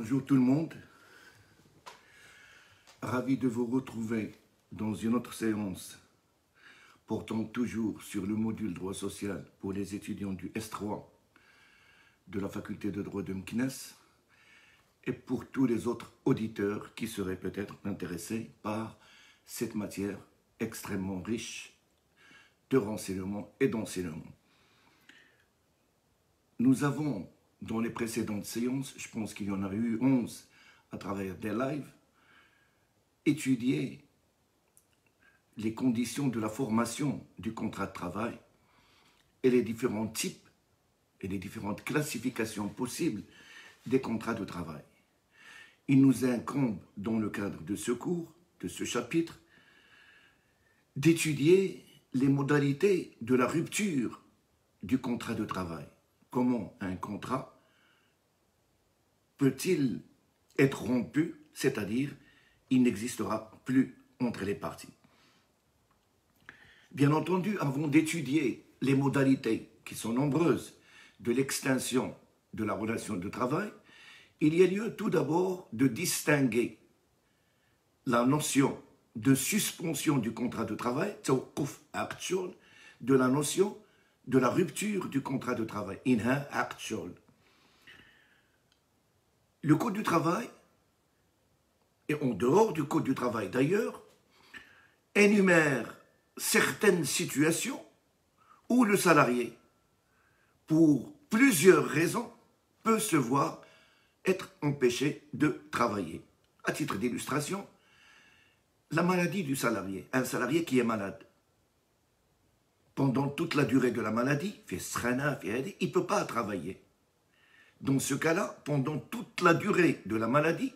Bonjour tout le monde, ravi de vous retrouver dans une autre séance portant toujours sur le module droit social pour les étudiants du S3 de la faculté de droit de Meknès et pour tous les autres auditeurs qui seraient peut-être intéressés par cette matière extrêmement riche de renseignements et d'enseignements. Nous avons, dans les précédentes séances, je pense qu'il y en a eu 11 à travers des lives, étudié les conditions de la formation du contrat de travail et les différents types et les différentes classifications possibles des contrats de travail. Il nous incombe, dans le cadre de ce cours, de ce chapitre, d'étudier les modalités de la rupture du contrat de travail. Comment un contrat peut-il être rompu, c'est-à-dire il n'existera plus entre les parties. Bien entendu, avant d'étudier les modalités, qui sont nombreuses, de l'extinction de la relation de travail, il y a lieu tout d'abord de distinguer la notion de suspension du contrat de travail, de la notion de la rupture du contrat de travail. Le Code du travail, et en dehors du Code du travail d'ailleurs, énumère certaines situations où le salarié, pour plusieurs raisons, peut se voir être empêché de travailler. À titre d'illustration, la maladie du salarié, un salarié qui est malade, pendant toute la durée de la maladie, il ne peut pas travailler. Dans ce cas-là, pendant toute la durée de la maladie,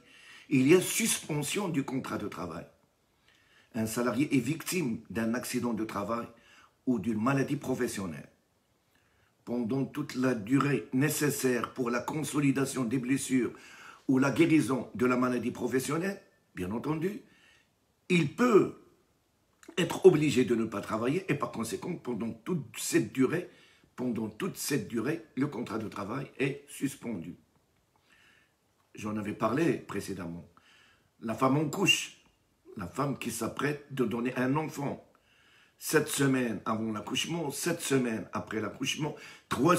il y a suspension du contrat de travail. Un salarié est victime d'un accident de travail ou d'une maladie professionnelle. Pendant toute la durée nécessaire pour la consolidation des blessures ou la guérison de la maladie professionnelle, bien entendu, il peut être obligé de ne pas travailler et par conséquent, pendant toute cette durée, le contrat de travail est suspendu. J'en avais parlé précédemment. La femme en couche, la femme qui s'apprête de donner un enfant, 7 semaines avant l'accouchement, 7 semaines après l'accouchement, 3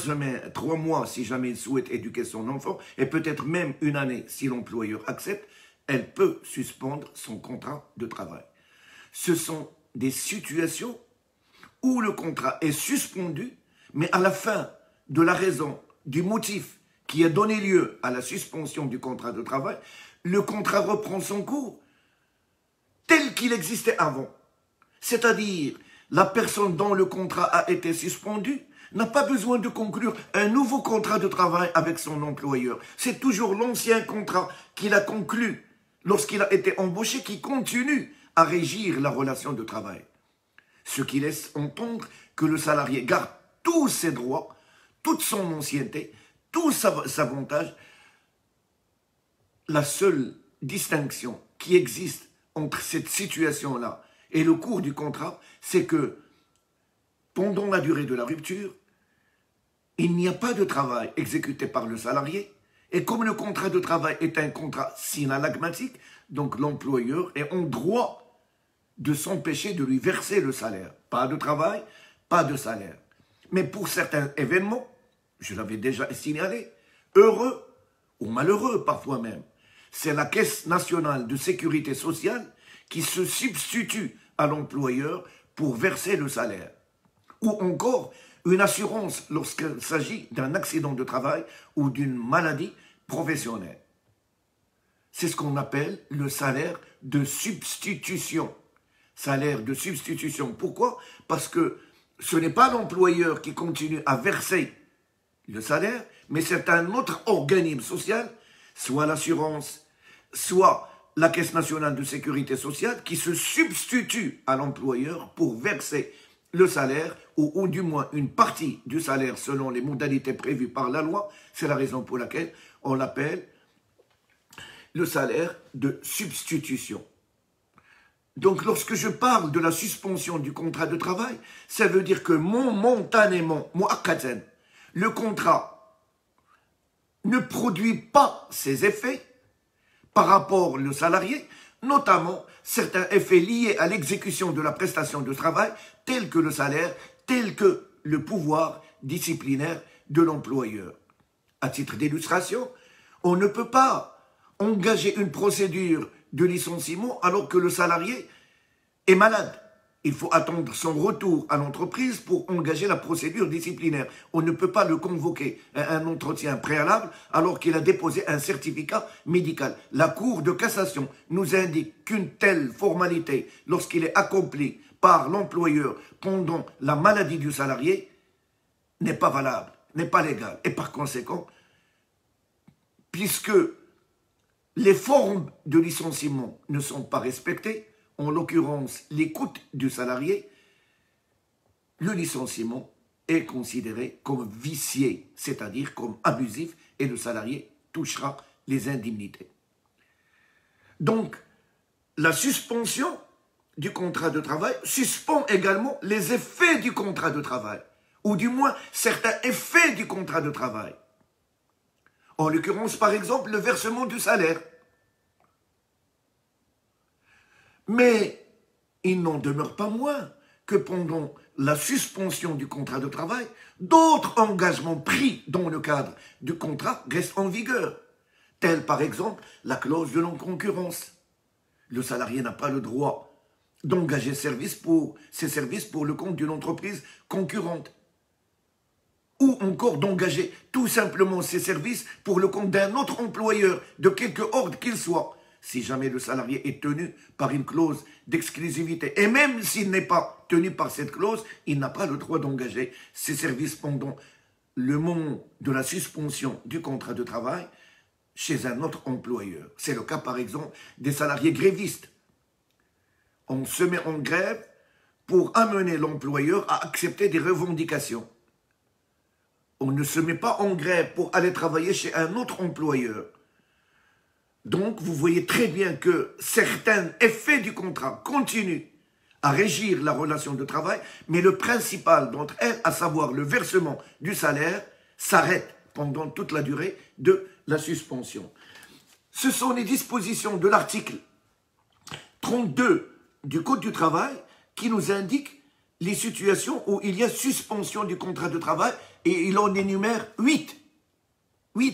mois si jamais il souhaite éduquer son enfant, et peut-être même une année si l'employeur accepte, elle peut suspendre son contrat de travail. Ce sont des situations où le contrat est suspendu, mais à la fin de la raison, du motif qui a donné lieu à la suspension du contrat de travail, le contrat reprend son cours tel qu'il existait avant. C'est-à-dire, la personne dont le contrat a été suspendu n'a pas besoin de conclure un nouveau contrat de travail avec son employeur. C'est toujours l'ancien contrat qu'il a conclu lorsqu'il a été embauché qui continue à régir la relation de travail. Ce qui laisse entendre que le salarié garde tous ses droits, toute son ancienneté, tous ses avantages. La seule distinction qui existe entre cette situation-là et le cours du contrat, c'est que pendant la durée de la rupture, il n'y a pas de travail exécuté par le salarié. Et comme le contrat de travail est un contrat synalagmatique, donc l'employeur est en droit de s'empêcher de lui verser le salaire. Pas de travail, pas de salaire. Mais pour certains événements, je l'avais déjà signalé, heureux ou malheureux parfois même, c'est la Caisse nationale de sécurité sociale qui se substitue à l'employeur pour verser le salaire. Ou encore une assurance lorsqu'il s'agit d'un accident de travail ou d'une maladie professionnelle. C'est ce qu'on appelle le salaire de substitution. Salaire de substitution. Pourquoi? Parce que ce n'est pas l'employeur qui continue à verser le salaire, mais c'est un autre organisme social, soit l'assurance, soit la Caisse nationale de sécurité sociale, qui se substitue à l'employeur pour verser le salaire, ou du moins une partie du salaire selon les modalités prévues par la loi. C'est la raison pour laquelle on l'appelle le salaire de substitution. Donc, lorsque je parle de la suspension du contrat de travail, ça veut dire que momentanément, le contrat ne produit pas ses effets par rapport au salarié, notamment certains effets liés à l'exécution de la prestation de travail, tels que le salaire, tels que le pouvoir disciplinaire de l'employeur. À titre d'illustration, on ne peut pas engager une procédure de licenciement alors que le salarié est malade. Il faut attendre son retour à l'entreprise pour engager la procédure disciplinaire. On ne peut pas le convoquer à un entretien préalable alors qu'il a déposé un certificat médical. La Cour de cassation nous indique qu'une telle formalité, lorsqu'il est accompli par l'employeur pendant la maladie du salarié, n'est pas valable, n'est pas légale. Et par conséquent, puisque les formes de licenciement ne sont pas respectées, en l'occurrence l'écoute du salarié, le licenciement est considéré comme vicié, c'est-à-dire comme abusif, et le salarié touchera les indemnités. Donc, la suspension du contrat de travail suspend également les effets du contrat de travail, ou du moins certains effets du contrat de travail. En l'occurrence, par exemple, le versement du salaire. Mais il n'en demeure pas moins que pendant la suspension du contrat de travail, d'autres engagements pris dans le cadre du contrat restent en vigueur, tels par exemple la clause de non-concurrence. Le salarié n'a pas le droit d'engager ses services pour le compte d'une entreprise concurrente, ou encore d'engager tout simplement ses services pour le compte d'un autre employeur, de quelque ordre qu'il soit, si jamais le salarié est tenu par une clause d'exclusivité. Et même s'il n'est pas tenu par cette clause, il n'a pas le droit d'engager ses services pendant le moment de la suspension du contrat de travail chez un autre employeur. C'est le cas par exemple des salariés grévistes. On se met en grève pour amener l'employeur à accepter des revendications. On ne se met pas en grève pour aller travailler chez un autre employeur. Donc, vous voyez très bien que certains effets du contrat continuent à régir la relation de travail, mais le principal d'entre elles, à savoir le versement du salaire, s'arrête pendant toute la durée de la suspension. Ce sont les dispositions de l'article 32 du Code du travail qui nous indiquent les situations où il y a suspension du contrat de travail, et il en énumère 8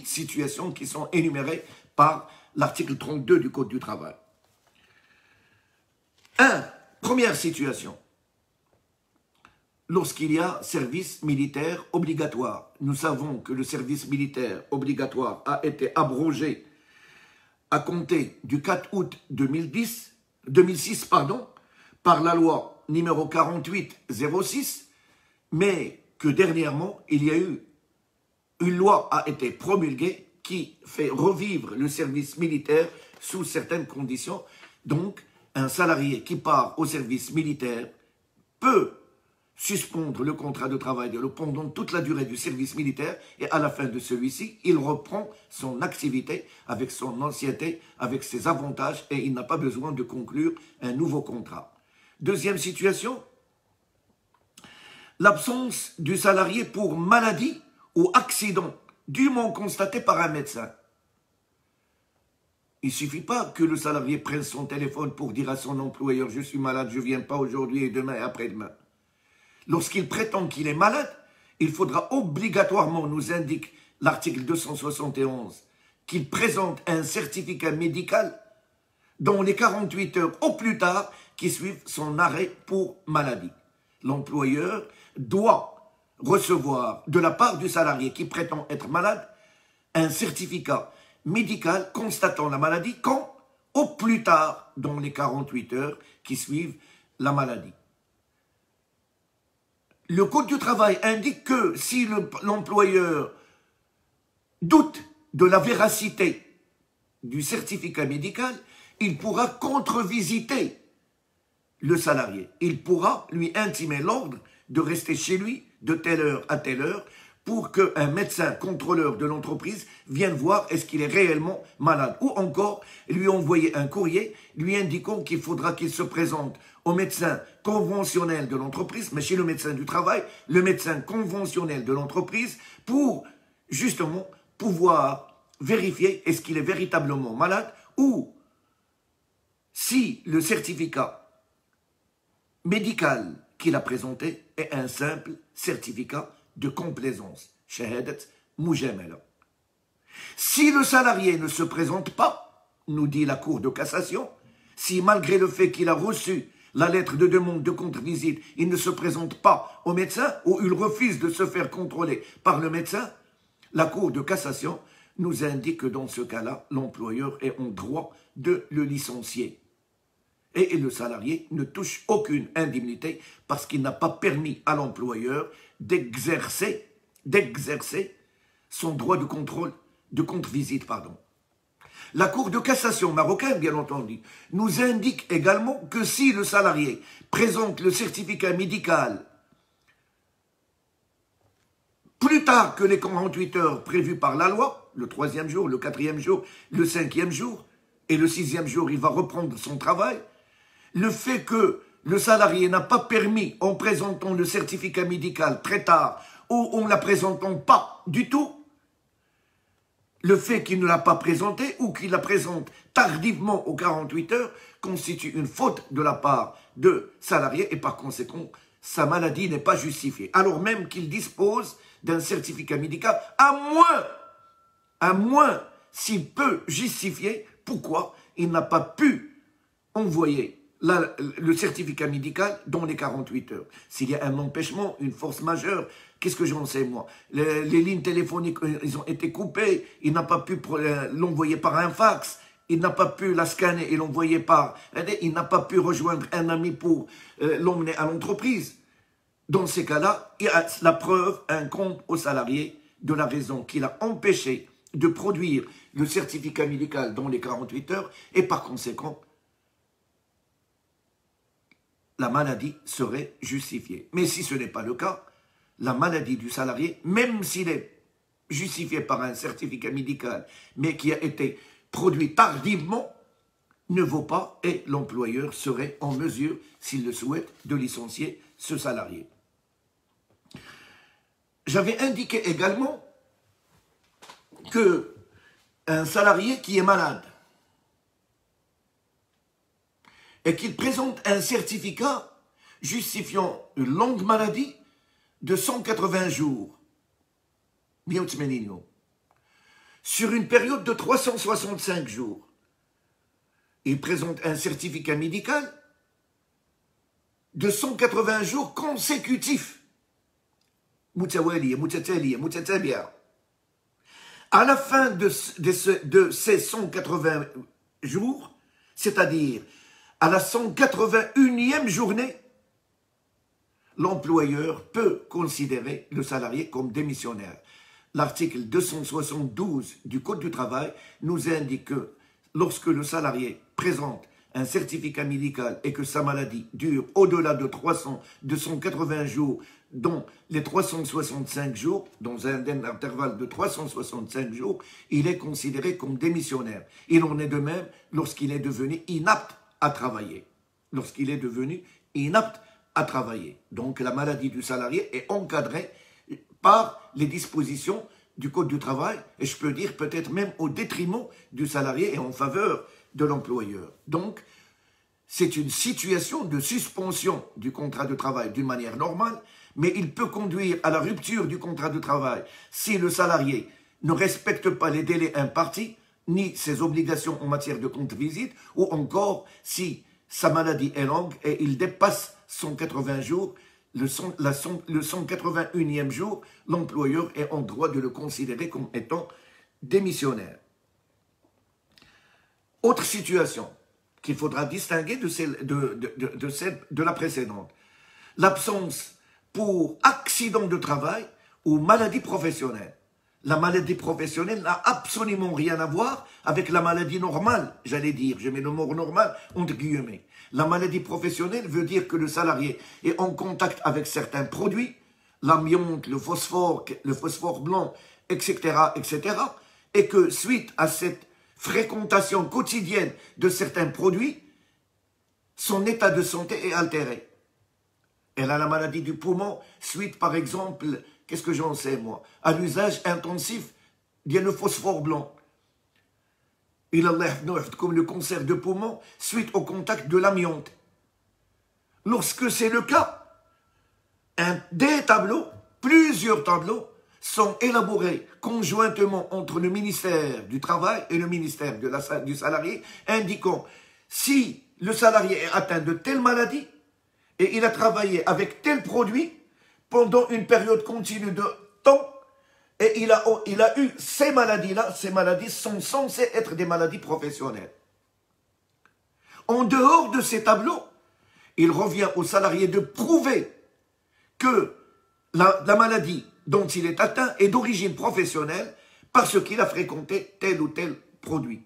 situations qui sont énumérées par l'article 32 du Code du travail. Première situation, lorsqu'il y a service militaire obligatoire. Nous savons que le service militaire obligatoire a été abrogé à compter du 4 août 2006 par la loi numéro 48-06, mais que dernièrement, il y a eu une loi a été promulguée qui fait revivre le service militaire sous certaines conditions. Donc, un salarié qui part au service militaire peut suspendre le contrat de travail pendant toute la durée du service militaire, et à la fin de celui-ci, il reprend son activité avec son ancienneté, avec ses avantages, et il n'a pas besoin de conclure un nouveau contrat. Deuxième situation, l'absence du salarié pour maladie ou accident dûment constaté par un médecin. Il ne suffit pas que le salarié prenne son téléphone pour dire à son employeur « je suis malade, je ne viens pas aujourd'hui et demain et après-demain ». Lorsqu'il prétend qu'il est malade, il faudra obligatoirement, nous indique l'article 271, qu'il présente un certificat médical dans les 48 heures au plus tard qui suivent son arrêt pour maladie. L'employeur doit recevoir de la part du salarié qui prétend être malade un certificat médical constatant la maladie quand, au plus tard, dans les 48 heures qui suivent la maladie. Le Code du travail indique que si l'employeur doute de la véracité du certificat médical, il pourra contre-visiter le salarié. Il pourra lui intimer l'ordre de rester chez lui de telle heure à telle heure pour qu'un médecin contrôleur de l'entreprise vienne voir est-ce qu'il est réellement malade. Ou encore lui envoyer un courrier lui indiquant qu'il faudra qu'il se présente au médecin conventionnel de l'entreprise, mais chez le médecin du travail, le médecin conventionnel de l'entreprise, pour justement pouvoir vérifier est-ce qu'il est véritablement malade ou si le certificat médical qu'il a présenté est un simple certificat de complaisance. Shahadat mujamala. Si le salarié ne se présente pas, nous dit la Cour de cassation, si malgré le fait qu'il a reçu la lettre de demande de contre-visite, il ne se présente pas au médecin ou il refuse de se faire contrôler par le médecin, la Cour de cassation nous indique que dans ce cas-là, l'employeur est en droit de le licencier. Et le salarié ne touche aucune indemnité parce qu'il n'a pas permis à l'employeur d'exercer son droit de contrôle, de contre-visite, pardon. La Cour de cassation marocaine, bien entendu, nous indique également que si le salarié présente le certificat médical plus tard que les 48 heures prévues par la loi, le 3e jour, le 4e jour, le 5e jour, et le 6e jour, il va reprendre son travail, le fait que le salarié n'a pas permis, en présentant le certificat médical très tard, ou en ne la présentant pas du tout, le fait qu'il ne l'a pas présenté ou qu'il la présente tardivement aux 48 heures constitue une faute de la part de salarié et par conséquent, sa maladie n'est pas justifiée. Alors même qu'il dispose d'un certificat médical, à moins s'il peut justifier pourquoi il n'a pas pu envoyer le certificat médical dans les 48 heures. S'il y a un empêchement, une force majeure, qu'est-ce que j'en sais moi? Les lignes téléphoniques, ils ont été coupées, il n'a pas pu l'envoyer par un fax, il n'a pas pu la scanner et l'envoyer il n'a pas pu rejoindre un ami pour l'emmener à l'entreprise. Dans ces cas-là, la preuve incombe au salarié de la raison qu'il a empêché de produire le certificat médical dans les 48 heures et par conséquent, la maladie serait justifiée. Mais si ce n'est pas le cas, la maladie du salarié, même s'il est justifié par un certificat médical, mais qui a été produit tardivement, ne vaut pas et l'employeur serait en mesure, s'il le souhaite, de licencier ce salarié. J'avais indiqué également qu'un salarié qui est malade et qu'il présente un certificat justifiant une longue maladie de 180 jours, sur une période de 365 jours, il présente un certificat médical de 180 jours consécutifs. À la fin de ces 180 jours, c'est-à-dire à la 181e journée, l'employeur peut considérer le salarié comme démissionnaire. L'article 272 du Code du travail nous indique que lorsque le salarié présente un certificat médical et que sa maladie dure au-delà de 280 jours, dont les 365 jours, dans un intervalle de 365 jours, il est considéré comme démissionnaire. Il en est de même lorsqu'il est devenu inapte à travailler. Lorsqu'il est devenu inapte à travailler. Donc la maladie du salarié est encadrée par les dispositions du Code du travail, et je peux dire peut-être même au détriment du salarié et en faveur de l'employeur. Donc, c'est une situation de suspension du contrat de travail d'une manière normale, mais il peut conduire à la rupture du contrat de travail si le salarié ne respecte pas les délais impartis, ni ses obligations en matière de contre-visite, ou encore si sa maladie est longue et il dépasse 180 jours, le 181e jour, l'employeur est en droit de le considérer comme étant démissionnaire. Autre situation qu'il faudra distinguer de la précédente. L'absence pour accident de travail ou maladie professionnelle. La maladie professionnelle n'a absolument rien à voir avec la maladie normale, j'allais dire, je mets le mot normal entre guillemets. La maladie professionnelle veut dire que le salarié est en contact avec certains produits, l'amiante, le phosphore blanc, etc., etc., et que suite à cette fréquentation quotidienne de certains produits, son état de santé est altéré. Elle a la maladie du poumon suite, par exemple, qu'est-ce que j'en sais moi, à l'usage intensif du phosphore blanc. Il a comme le cancer de poumon suite au contact de l'amiante. Lorsque c'est le cas, des tableaux, plusieurs tableaux, sont élaborés conjointement entre le ministère du Travail et le ministère du Salarié, indiquant si le salarié est atteint de telle maladie et il a travaillé avec tel produit pendant une période continue de temps et il a eu ces maladies-là, ces maladies sont censées être des maladies professionnelles. En dehors de ces tableaux, il revient au salarié de prouver que la maladie dont il est atteint est d'origine professionnelle parce qu'il a fréquenté tel ou tel produit.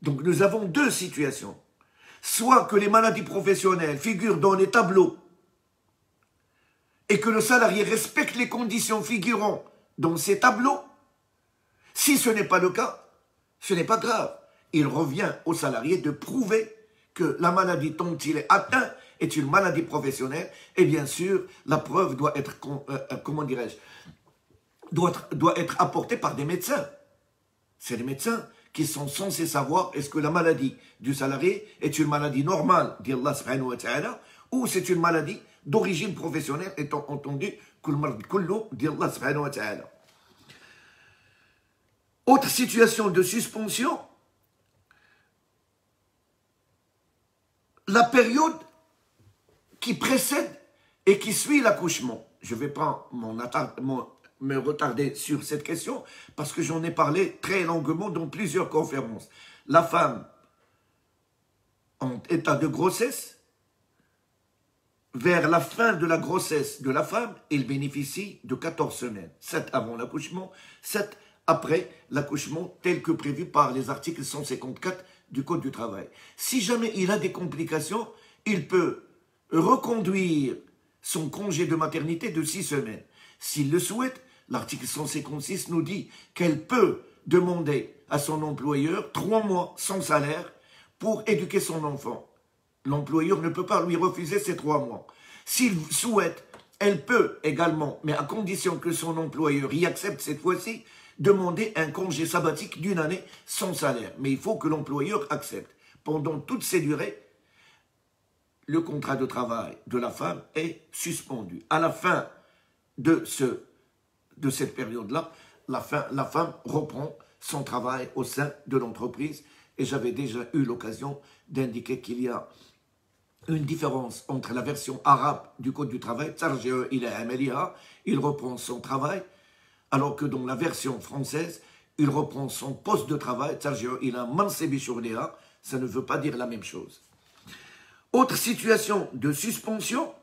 Donc nous avons deux situations. Soit que les maladies professionnelles figurent dans les tableaux et que le salarié respecte les conditions figurant dans ces tableaux. Si ce n'est pas le cas, ce n'est pas grave. Il revient au salarié de prouver que la maladie dont il est atteint est une maladie professionnelle et bien sûr, la preuve doit être, comment dirais-je, doit être apportée par des médecins. C'est les médecins qui sont censés savoir est-ce que la maladie du salarié est une maladie normale, dit Allah subhanahu wa ta'ala, ou c'est une maladie d'origine professionnelle, étant entendu kul marad kullu, dit Allah subhanahu wa ta'ala. Autre situation de suspension, la période qui précède et qui suit l'accouchement. Je ne vais pas me retarder sur cette question parce que j'en ai parlé très longuement dans plusieurs conférences. La femme en état de grossesse, vers la fin de la grossesse de la femme, elle bénéficie de 14 semaines. 7 avant l'accouchement, 7 après l'accouchement, tel que prévu par les articles 154 du Code du travail. Si jamais il a des complications, il peut reconduire son congé de maternité de 6 semaines. S'il le souhaite, l'article 156 nous dit qu'elle peut demander à son employeur 3 mois sans salaire pour éduquer son enfant. L'employeur ne peut pas lui refuser ces 3 mois. S'il souhaite, elle peut également, mais à condition que son employeur y accepte cette fois-ci, demander un congé sabbatique d'une année sans salaire. Mais il faut que l'employeur accepte. Pendant toutes ces durées, le contrat de travail de la femme est suspendu. À la fin de cette période-là, la femme reprend son travail au sein de l'entreprise. Et j'avais déjà eu l'occasion d'indiquer qu'il y a une différence entre la version arabe du Code du travail, il reprend son travail, alors que dans la version française, il reprend son poste de travail, ça ne veut pas dire la même chose. Autre situation de suspension,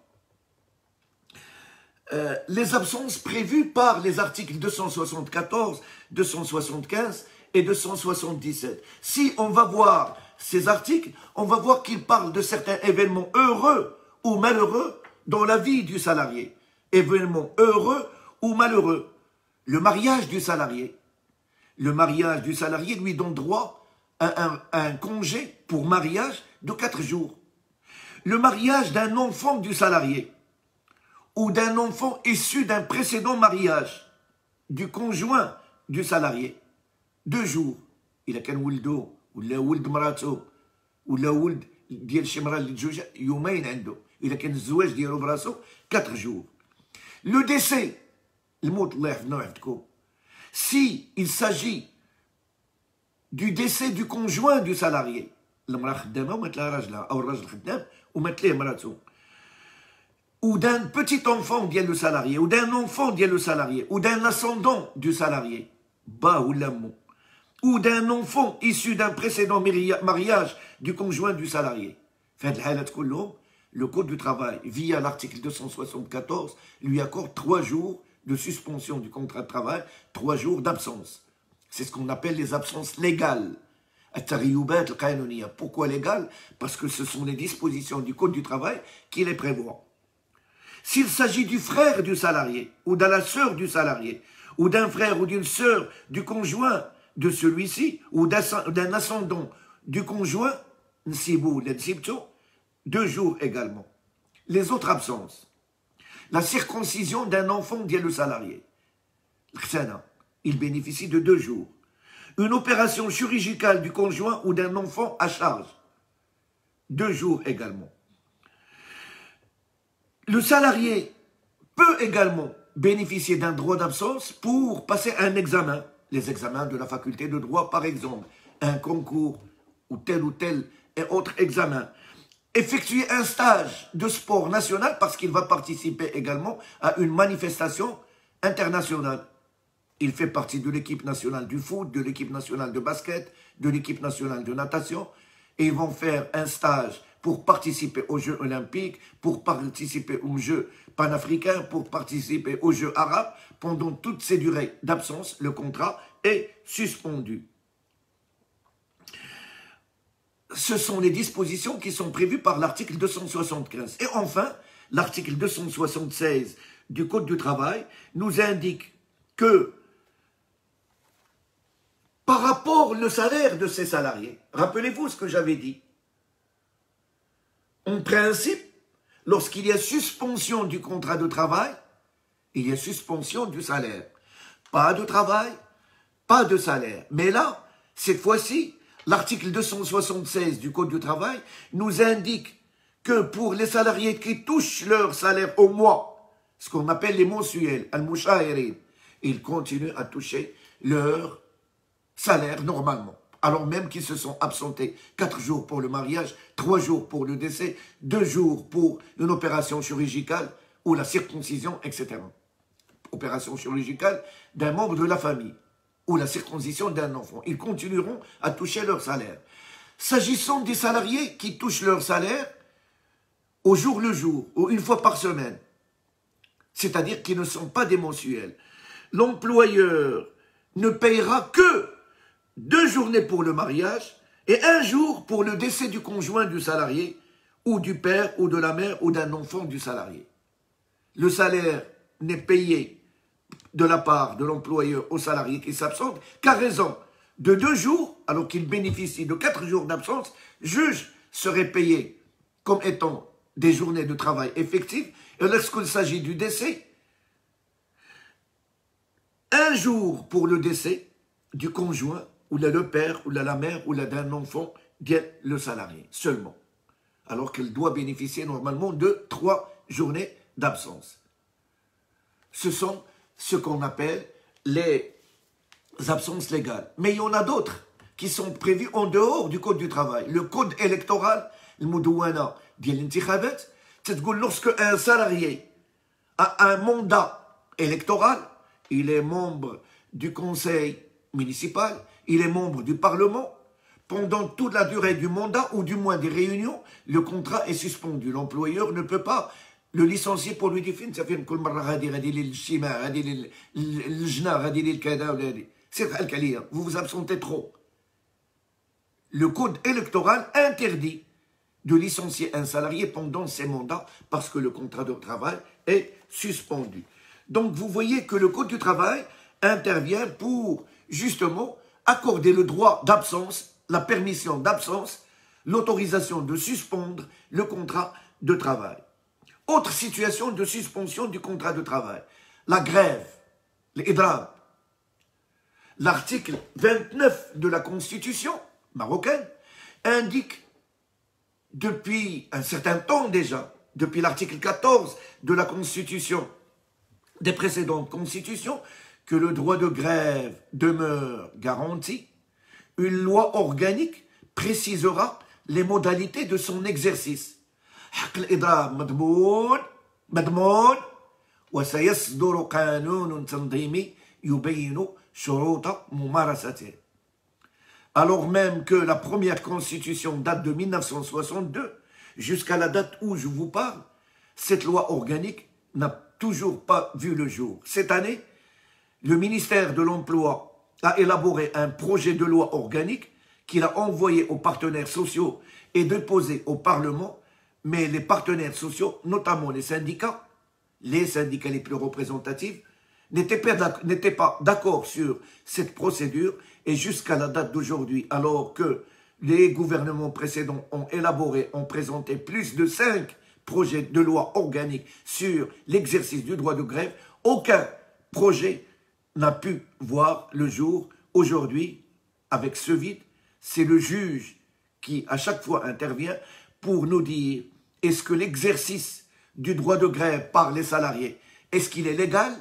les absences prévues par les articles 274, 275 et 277. Si on va voir ces articles, on va voir qu'ils parlent de certains événements heureux ou malheureux dans la vie du salarié. Événements heureux ou malheureux. Le mariage du salarié. Le mariage du salarié lui donne droit à un congé pour mariage de 4 jours. Le mariage d'un enfant du salarié ou d'un enfant issu d'un précédent mariage du conjoint du salarié, 2 jours. Il a qu'un ولده ولا ولد مراته ولا ولد ديال شي مرا اللي تزوج يومين عنده. إذا كان الزواج ديالو براسو 4 jours. Le décès, الموت الله يحفظنا ويحفظكم. Si il s'agit du décès du conjoint du salarié, المرأة خدامة ومات لها راجلها أو الراجل خدام ومات ليه مراته, ou d'un petit enfant ديال le salarié, ou d'un enfant ديال le salarié, ou d'un ascendant du salarié, ba ou l'amou, ou d'un enfant issu d'un précédent mariage du conjoint du salarié. Le Code du travail, via l'article 274, lui accorde 3 jours de suspension du contrat de travail, 3 jours d'absence. C'est ce qu'on appelle les absences légales. Pourquoi légales? Parce que ce sont les dispositions du Code du travail qui les prévoient. S'il s'agit du frère du salarié, ou de la sœur du salarié, ou d'un frère ou d'une sœur du conjoint de celui-ci, ou d'un ascendant du conjoint, 2 jours également. Les autres absences. La circoncision d'un enfant dit le salarié. Il bénéficie de 2 jours. Une opération chirurgicale du conjoint ou d'un enfant à charge. 2 jours également. Le salarié peut également bénéficier d'un droit d'absence pour passer un examen. Les examens de la faculté de droit, par exemple. Un concours ou tel et autre examen. Effectuer un stage de sport national parce qu'il va participer également à une manifestation internationale. Il fait partie de l'équipe nationale du foot, de l'équipe nationale de basket, de l'équipe nationale de natation. Et ils vont faire un stage pour participer aux Jeux olympiques, pour participer aux Jeux panafricains, pour participer aux Jeux arabes. Pendant toutes ces durées d'absence, le contrat est suspendu. Ce sont les dispositions qui sont prévues par l'article 275. Et enfin, l'article 276 du Code du travail nous indique que par rapport au salaire de ces salariés, rappelez-vous ce que j'avais dit, en principe, lorsqu'il y a suspension du contrat de travail, il y a suspension du salaire. Pas de travail, pas de salaire. Mais là, cette fois-ci, l'article 276 du Code du travail nous indique que pour les salariés qui touchent leur salaire au mois, ce qu'on appelle les mensuels, al-mushairin, ils continuent à toucher leur salaire normalement. Alors même qu'ils se sont absentés 4 jours pour le mariage, 3 jours pour le décès, 2 jours pour une opération chirurgicale ou la circoncision, etc. Opération chirurgicale d'un membre de la famille ou la circoncision d'un enfant. Ils continueront à toucher leur salaire. S'agissant des salariés qui touchent leur salaire au jour le jour, ou une fois par semaine, c'est-à-dire qui ne sont pas des mensuels, l'employeur ne payera que 2 journées pour le mariage et 1 jour pour le décès du conjoint du salarié ou du père ou de la mère ou d'un enfant du salarié. Le salaire n'est payé de la part de l'employeur au salarié qui s'absente qu'à raison de 2 jours, alors qu'il bénéficie de 4 jours d'absence, juge serait payé comme étant des journées de travail effectives. Et lorsqu'il s'agit du décès, 1 jour pour le décès du conjoint, ou le père, ou la mère, ou d'un enfant, bien le salarié, seulement. Alors qu'il doit bénéficier normalement de 3 journées d'absence. Ce sont ce qu'on appelle les absences légales. Mais il y en a d'autres qui sont prévues en dehors du Code du travail. Le Code électoral, le Moudouana, lorsque un salarié a un mandat électoral, il est membre du conseil municipal, il est membre du Parlement. Pendant toute la durée du mandat, ou du moins des réunions, le contrat est suspendu. L'employeur ne peut pas le licencier pour lui dire vous vous absentez trop. Le code électoral interdit de licencier un salarié pendant ses mandats parce que le contrat de travail est suspendu. Donc vous voyez que le code du travail intervient pour justement accorder le droit d'absence, la permission d'absence, l'autorisation de suspendre le contrat de travail. Autre situation de suspension du contrat de travail, la grève, l'Idrab. L'article 29 de la Constitution marocaine indique depuis un certain temps déjà, depuis l'article 14 de la Constitution, des précédentes constitutions, que le droit de grève demeure garanti. Une loi organique précisera les modalités de son exercice. حق الإضراب مضمون وسيصدر قانون تنظيمي يبين شروط ممارسته. Alors même que la première constitution date de 1962, jusqu'à la date où je vous parle, cette loi organique n'a toujours pas vu le jour. Cette année, le ministère de l'Emploi a élaboré un projet de loi organique qu'il a envoyé aux partenaires sociaux et déposé au Parlement, mais les partenaires sociaux, notamment les syndicats les plus représentatifs, n'étaient pas d'accord sur cette procédure, et jusqu'à la date d'aujourd'hui, alors que les gouvernements précédents ont élaboré, ont présenté plus de 5 projets de loi organiques sur l'exercice du droit de grève, aucun projet n'a pu voir le jour aujourd'hui avec ce vide, c'est le juge qui, à chaque fois, intervient pour nous dire est-ce que l'exercice du droit de grève par les salariés, est-ce qu'il est légal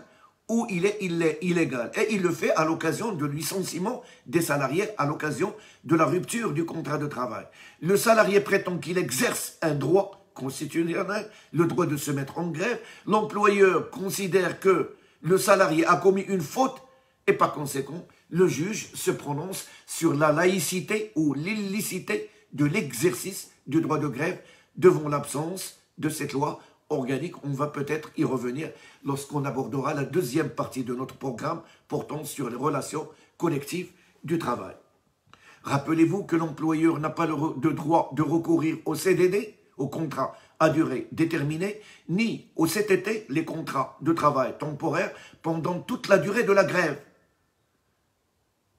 ou il est illégal? Et il le fait à l'occasion de licenciement des salariés, à l'occasion de la rupture du contrat de travail. Le salarié prétend qu'il exerce un droit constitutionnel, le droit de se mettre en grève. L'employeur considère que le salarié a commis une faute et par conséquent, le juge se prononce sur la laïcité ou l'illicité de l'exercice du droit de grève devant l'absence de cette loi organique. On va peut-être y revenir lorsqu'on abordera la deuxième partie de notre programme portant sur les relations collectives du travail. Rappelez-vous que l'employeur n'a pas de droit de recourir au CDD, au contrat à durée déterminée, ni au CTT, les contrats de travail temporaires, pendant toute la durée de la grève.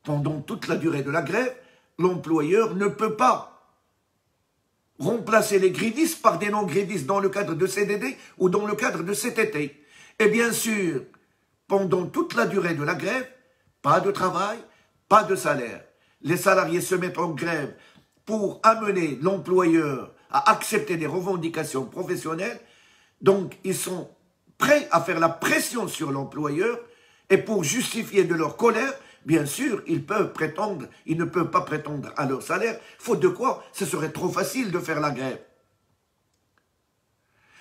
Pendant toute la durée de la grève, l'employeur ne peut pas remplacer les grévistes par des non-grévistes dans le cadre de CDD ou dans le cadre de CTT. Et bien sûr, pendant toute la durée de la grève, pas de travail, pas de salaire. Les salariés se mettent en grève pour amener l'employeur à accepter des revendications professionnelles. Donc, ils sont prêts à faire la pression sur l'employeur et pour justifier de leur colère, bien sûr, ils ne peuvent pas prétendre à leur salaire, faute de quoi ce serait trop facile de faire la grève.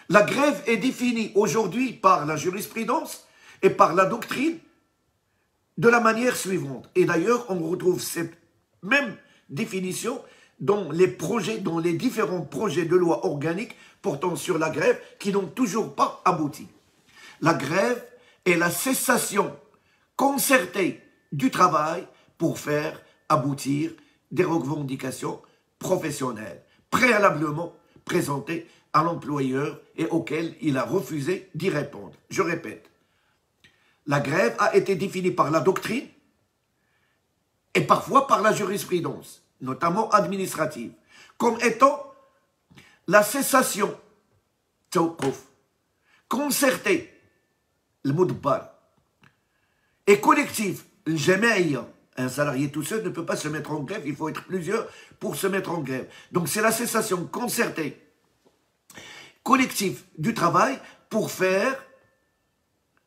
La grève est définie aujourd'hui par la jurisprudence et par la doctrine de la manière suivante. Et d'ailleurs, on retrouve cette même définition dans les différents projets de loi organiques portant sur la grève qui n'ont toujours pas abouti. La grève est la cessation concertée du travail pour faire aboutir des revendications professionnelles, préalablement présentées à l'employeur et auxquelles il a refusé d'y répondre. Je répète, la grève a été définie par la doctrine et parfois par la jurisprudence, notamment administrative, comme étant la cessation concertée, le mudbar, et collective, le jamaïa. Un salarié tout seul ne peut pas se mettre en grève, il faut être plusieurs pour se mettre en grève. Donc c'est la cessation concertée, collective du travail pour faire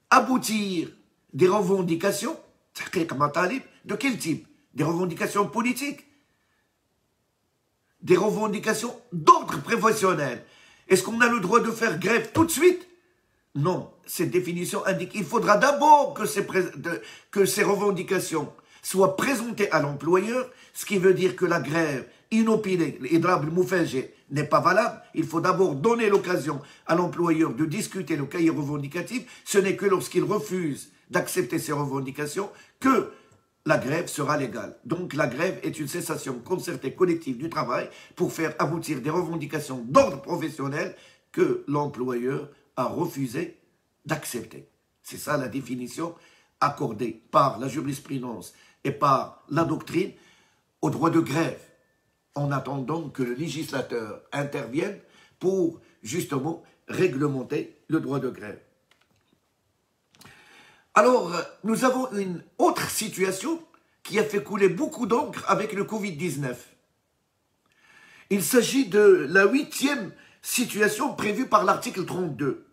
aboutir des revendications, de quel type? Des revendications politiques, des revendications d'ordre professionnel. Est-ce qu'on a le droit de faire grève tout de suite? Non, cette définition indique qu'il faudra d'abord que ces revendications soient présentées à l'employeur, ce qui veut dire que la grève inopinée, n'est pas valable. Il faut d'abord donner l'occasion à l'employeur de discuter le cahier revendicatif. Ce n'est que lorsqu'il refuse d'accepter ces revendications que la grève sera légale. Donc la grève est une cessation concertée collective du travail pour faire aboutir des revendications d'ordre professionnel que l'employeur a refusé d'accepter. C'est ça la définition accordée par la jurisprudence et par la doctrine au droit de grève, en attendant que le législateur intervienne pour justement réglementer le droit de grève. Alors, nous avons une autre situation qui a fait couler beaucoup d'encre avec le Covid-19. Il s'agit de la 8e situation prévue par l'article 32,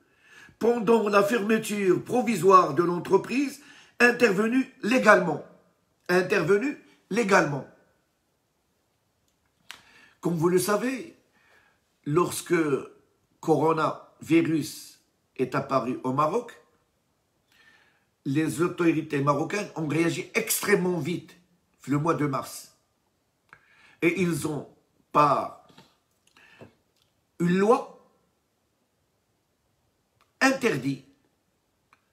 pendant la fermeture provisoire de l'entreprise intervenue légalement. Comme vous le savez, lorsque coronavirus est apparu au Maroc, les autorités marocaines ont réagi extrêmement vite le mois de mars. Et ils ont, par une loi, interdit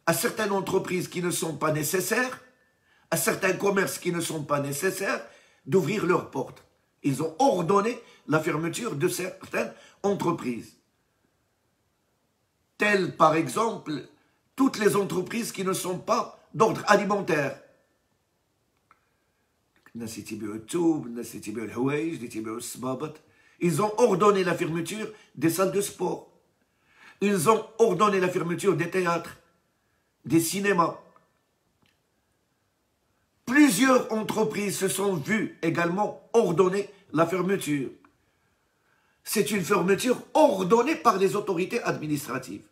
à certaines entreprises qui ne sont pas nécessaires, à certains commerces qui ne sont pas nécessaires, d'ouvrir leurs portes. Ils ont ordonné la fermeture de certaines entreprises. Telles, par exemple, toutes les entreprises qui ne sont pas d'ordre alimentaire. Ils ont ordonné la fermeture des salles de sport. Ils ont ordonné la fermeture des théâtres, des cinémas. Plusieurs entreprises se sont vues également ordonner la fermeture. C'est une fermeture ordonnée par les autorités administratives.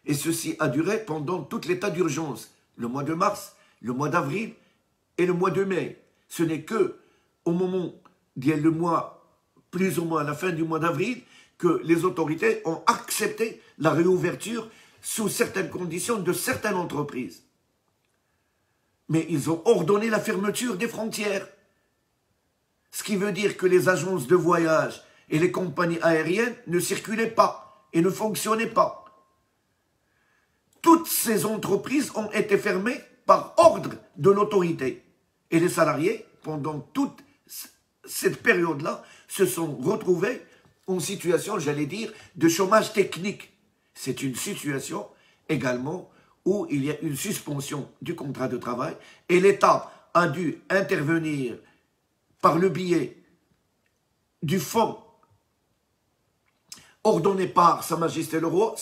Et ceci a duré pendant tout l'état d'urgence, le mois de mars, le mois d'avril et le mois de mai. Ce n'est que au moment le mois, plus ou moins à la fin du mois d'avril, que les autorités ont accepté la réouverture sous certaines conditions de certaines entreprises. Mais ils ont ordonné la fermeture des frontières. Ce qui veut dire que les agences de voyage et les compagnies aériennes ne circulaient pas et ne fonctionnaient pas. Toutes ces entreprises ont été fermées par ordre de l'autorité. Et les salariés, pendant toute cette période-là, se sont retrouvés en situation, j'allais dire, de chômage technique. C'est une situation également où il y a une suspension du contrat de travail et l'État a dû intervenir par le biais du fonds ordonné par Sa Majesté le Roi,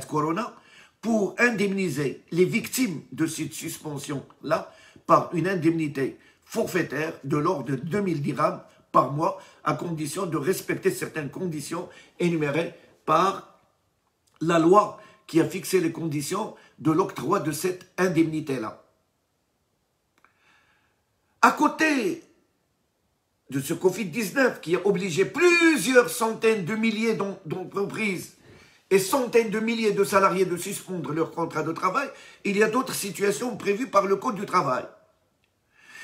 Corona, pour indemniser les victimes de cette suspension-là par une indemnité forfaitaire de l'ordre de 2000 dirhams par mois, à condition de respecter certaines conditions énumérées par la loi qui a fixé les conditions de l'octroi de cette indemnité-là. À côté de ce Covid-19 qui a obligé plusieurs centaines de milliers d'entreprises et centaines de milliers de salariés de suspendre leur contrat de travail, il y a d'autres situations prévues par le Code du travail.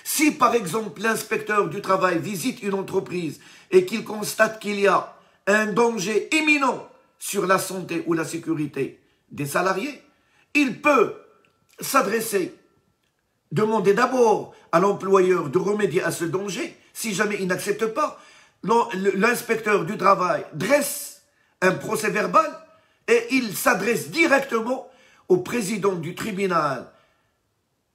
Si par exemple l'inspecteur du travail visite une entreprise et qu'il constate qu'il y a un danger imminent sur la santé ou la sécurité des salariés, il peut s'adresser, demander d'abord à l'employeur de remédier à ce danger. Si jamais il n'accepte pas, l'inspecteur du travail dresse un procès-verbal et il s'adresse directement au président du tribunal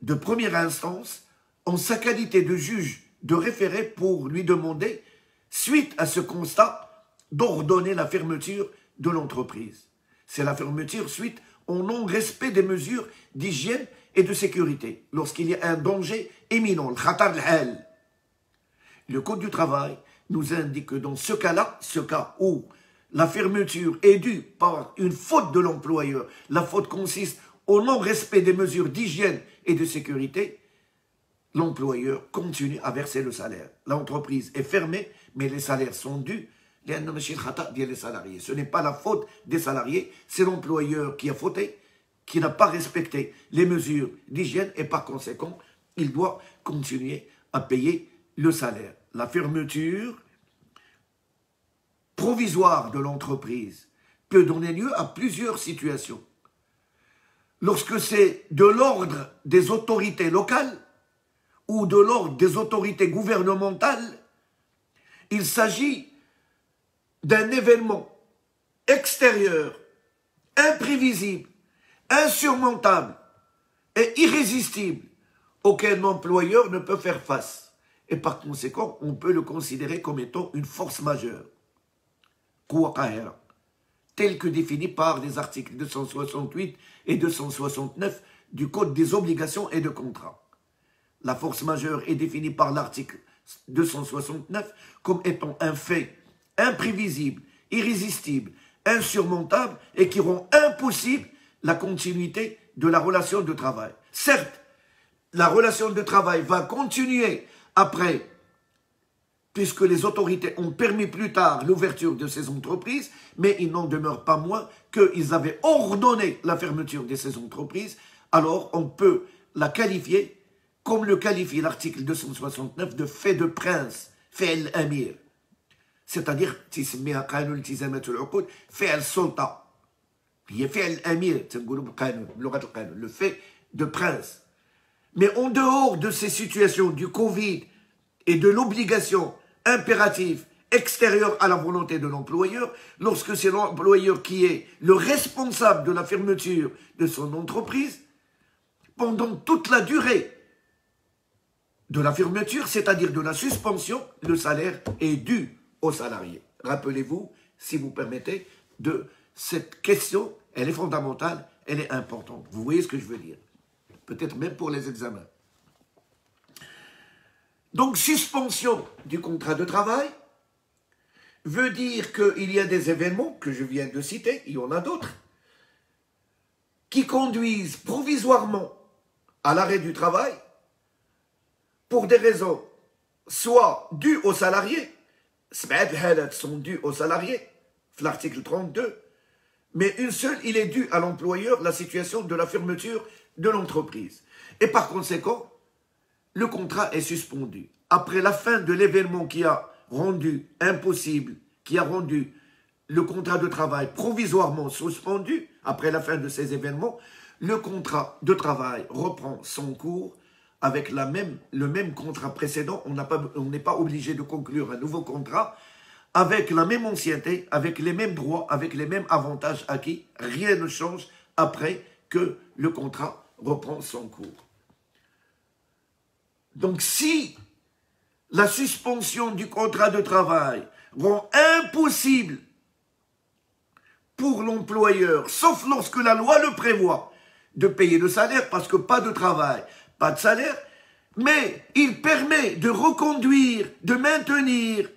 de première instance en sa qualité de juge de référé pour lui demander, suite à ce constat, d'ordonner la fermeture de l'entreprise. C'est la fermeture suite au non-respect des mesures d'hygiène et de sécurité, lorsqu'il y a un danger imminent, le khatar al-hal. Le Code du travail nous indique que dans ce cas-là, ce cas où la fermeture est due par une faute de l'employeur, la faute consiste au non-respect des mesures d'hygiène et de sécurité, l'employeur continue à verser le salaire. L'entreprise est fermée, mais les salaires sont dus. Ce n'est pas la faute des salariés, c'est l'employeur qui a fauté, qui n'a pas respecté les mesures d'hygiène et par conséquent, il doit continuer à payer le salaire. La fermeture provisoire de l'entreprise peut donner lieu à plusieurs situations. Lorsque c'est de l'ordre des autorités locales ou de l'ordre des autorités gouvernementales, il s'agit d'un événement extérieur, imprévisible, insurmontable et irrésistible auquel l'employeur ne peut faire face. Et par conséquent, on peut le considérer comme étant une force majeure, tel que défini par les articles 268 et 269 du Code des obligations et de contrats. La force majeure est définie par l'article 269 comme étant un fait imprévisible, irrésistible, insurmontable et qui rend impossible la continuité de la relation de travail. Certes, la relation de travail va continuer après, puisque les autorités ont permis plus tard l'ouverture de ces entreprises, mais il n'en demeure pas moins qu'ils avaient ordonné la fermeture de ces entreprises, alors on peut la qualifier, comme le qualifie l'article 269, de fait de prince, fait l'amir. C'est-à-dire, fait sulta. Le fait de prince. Mais en dehors de ces situations du Covid et de l'obligation impérative extérieure à la volonté de l'employeur, lorsque c'est l'employeur qui est le responsable de la fermeture de son entreprise, pendant toute la durée de la fermeture, c'est-à-dire de la suspension, le salaire est dû aux salariés. Rappelez-vous, si vous permettez, de cette question, elle est fondamentale, elle est importante. Vous voyez ce que je veux dire? Peut-être même pour les examens. Donc, suspension du contrat de travail veut dire qu'il y a des événements que je viens de citer, il y en a d'autres, qui conduisent provisoirement à l'arrêt du travail pour des raisons soit dues aux salariés, sont dues aux salariés, l'article 32, mais une seule, il est dû à l'employeur, la situation de la fermeture de l'entreprise. Et par conséquent, le contrat est suspendu. Après la fin de l'événement qui a rendu impossible, qui a rendu le contrat de travail provisoirement suspendu, après la fin de ces événements, le contrat de travail reprend son cours avec le même contrat précédent. On n'est pas obligé de conclure un nouveau contrat avec la même ancienneté, avec les mêmes droits, avec les mêmes avantages acquis. Rien ne change après que le contrat reprend son cours. Donc si la suspension du contrat de travail rend impossible pour l'employeur, sauf lorsque la loi le prévoit, de payer le salaire parce que pas de travail, pas de salaire, mais il permet de reconduire, de maintenir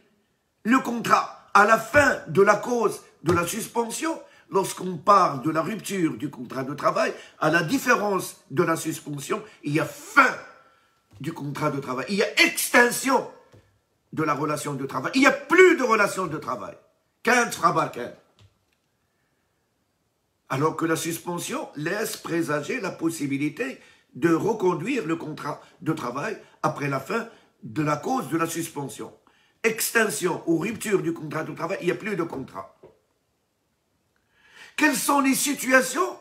le contrat à la fin de la cause de la suspension. Lorsqu'on parle de la rupture du contrat de travail, à la différence de la suspension, il y a fin du contrat de travail, il y a extinction de la relation de travail, il n'y a plus de relation de travail. Alors que la suspension laisse présager la possibilité de reconduire le contrat de travail après la fin de la cause de la suspension. Extinction ou rupture du contrat de travail, il n'y a plus de contrat. Quelles sont les situations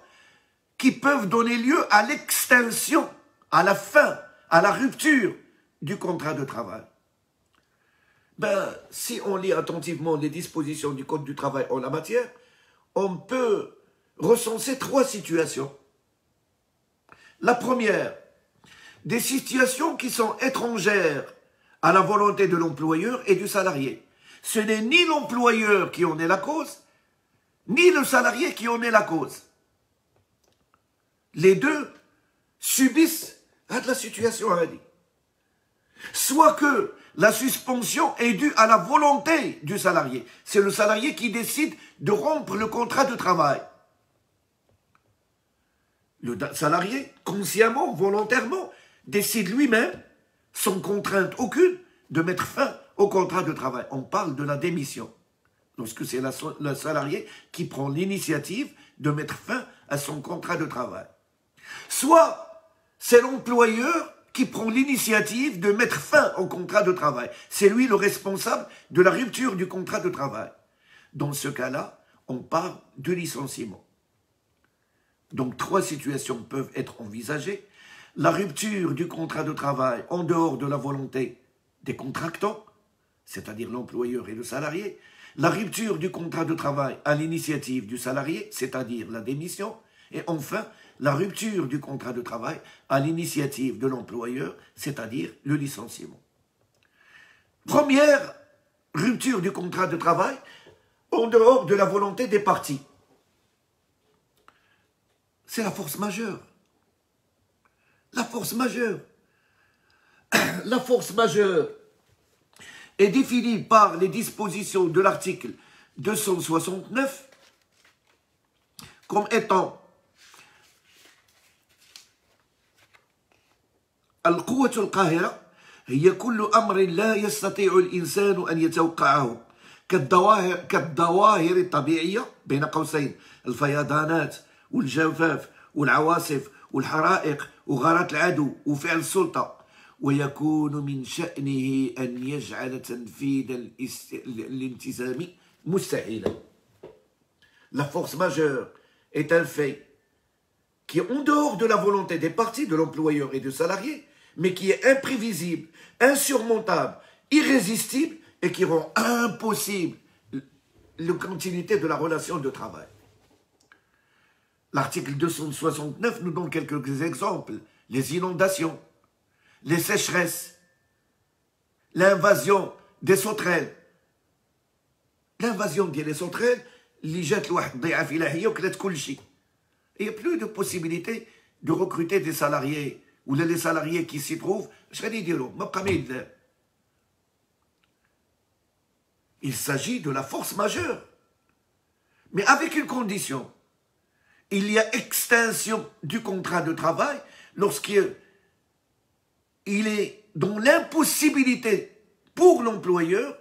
qui peuvent donner lieu à l'extinction, à la fin, à la rupture du contrat de travail? Si on lit attentivement les dispositions du Code du travail en la matière, on peut recenser 3 situations. La première, des situations qui sont étrangères à la volonté de l'employeur et du salarié. Ce n'est ni l'employeur qui en est la cause, ni le salarié qui en est la cause. Les deux subissent de la situation dit. Soit que la suspension est due à la volonté du salarié. C'est le salarié qui décide de rompre le contrat de travail. Le salarié, consciemment, volontairement, décide lui-même, sans contrainte aucune, de mettre fin au contrat de travail. On parle de la démission. Lorsque c'est le salarié qui prend l'initiative de mettre fin à son contrat de travail. Soit c'est l'employeur qui prend l'initiative de mettre fin au contrat de travail. C'est lui le responsable de la rupture du contrat de travail. Dans ce cas-là, on parle de licenciement. Donc 3 situations peuvent être envisagées. La rupture du contrat de travail en dehors de la volonté des contractants, c'est-à-dire l'employeur et le salarié. La rupture du contrat de travail à l'initiative du salarié, c'est-à-dire la démission. Et enfin, la rupture du contrat de travail à l'initiative de l'employeur, c'est-à-dire le licenciement. Première rupture du contrat de travail en dehors de la volonté des parties. C'est la force majeure. La force majeure. La force majeure est définie par les dispositions de l'article 269 comme étant القوة القاهرة هي كل أمر لا يستطيع الإنسان أن يتوقعه كالظواهر الطبيعية بين قوسين الفيضانات والجفاف والعواصف والحرائق وغارات العدو وفعل السلطة ويكون من شأنه أن يجعل تنفيذ الالتزام مستحيلا. La force majeure est un fait qui est en dehors de la volonté des parties, de l'employeur et du salarié, mais qui est imprévisible, insurmontable, irrésistible et qui rend impossible la continuité de la relation de travail. L'article 269 nous donne quelques exemples. Les inondations, les sécheresses, l'invasion des sauterelles. L'invasion des sauterelles, اللي جات لواحد ضيعة فلاحية وكلات كل شيء. Il n'y a plus de possibilité de recruter des salariés ou les salariés qui s'y trouvent. Je vais dire, ما بقى ما يدار. Il s'agit de la force majeure. Mais avec une condition. Il y a extinction du contrat de travail lorsqu'il est dans l'impossibilité pour l'employeur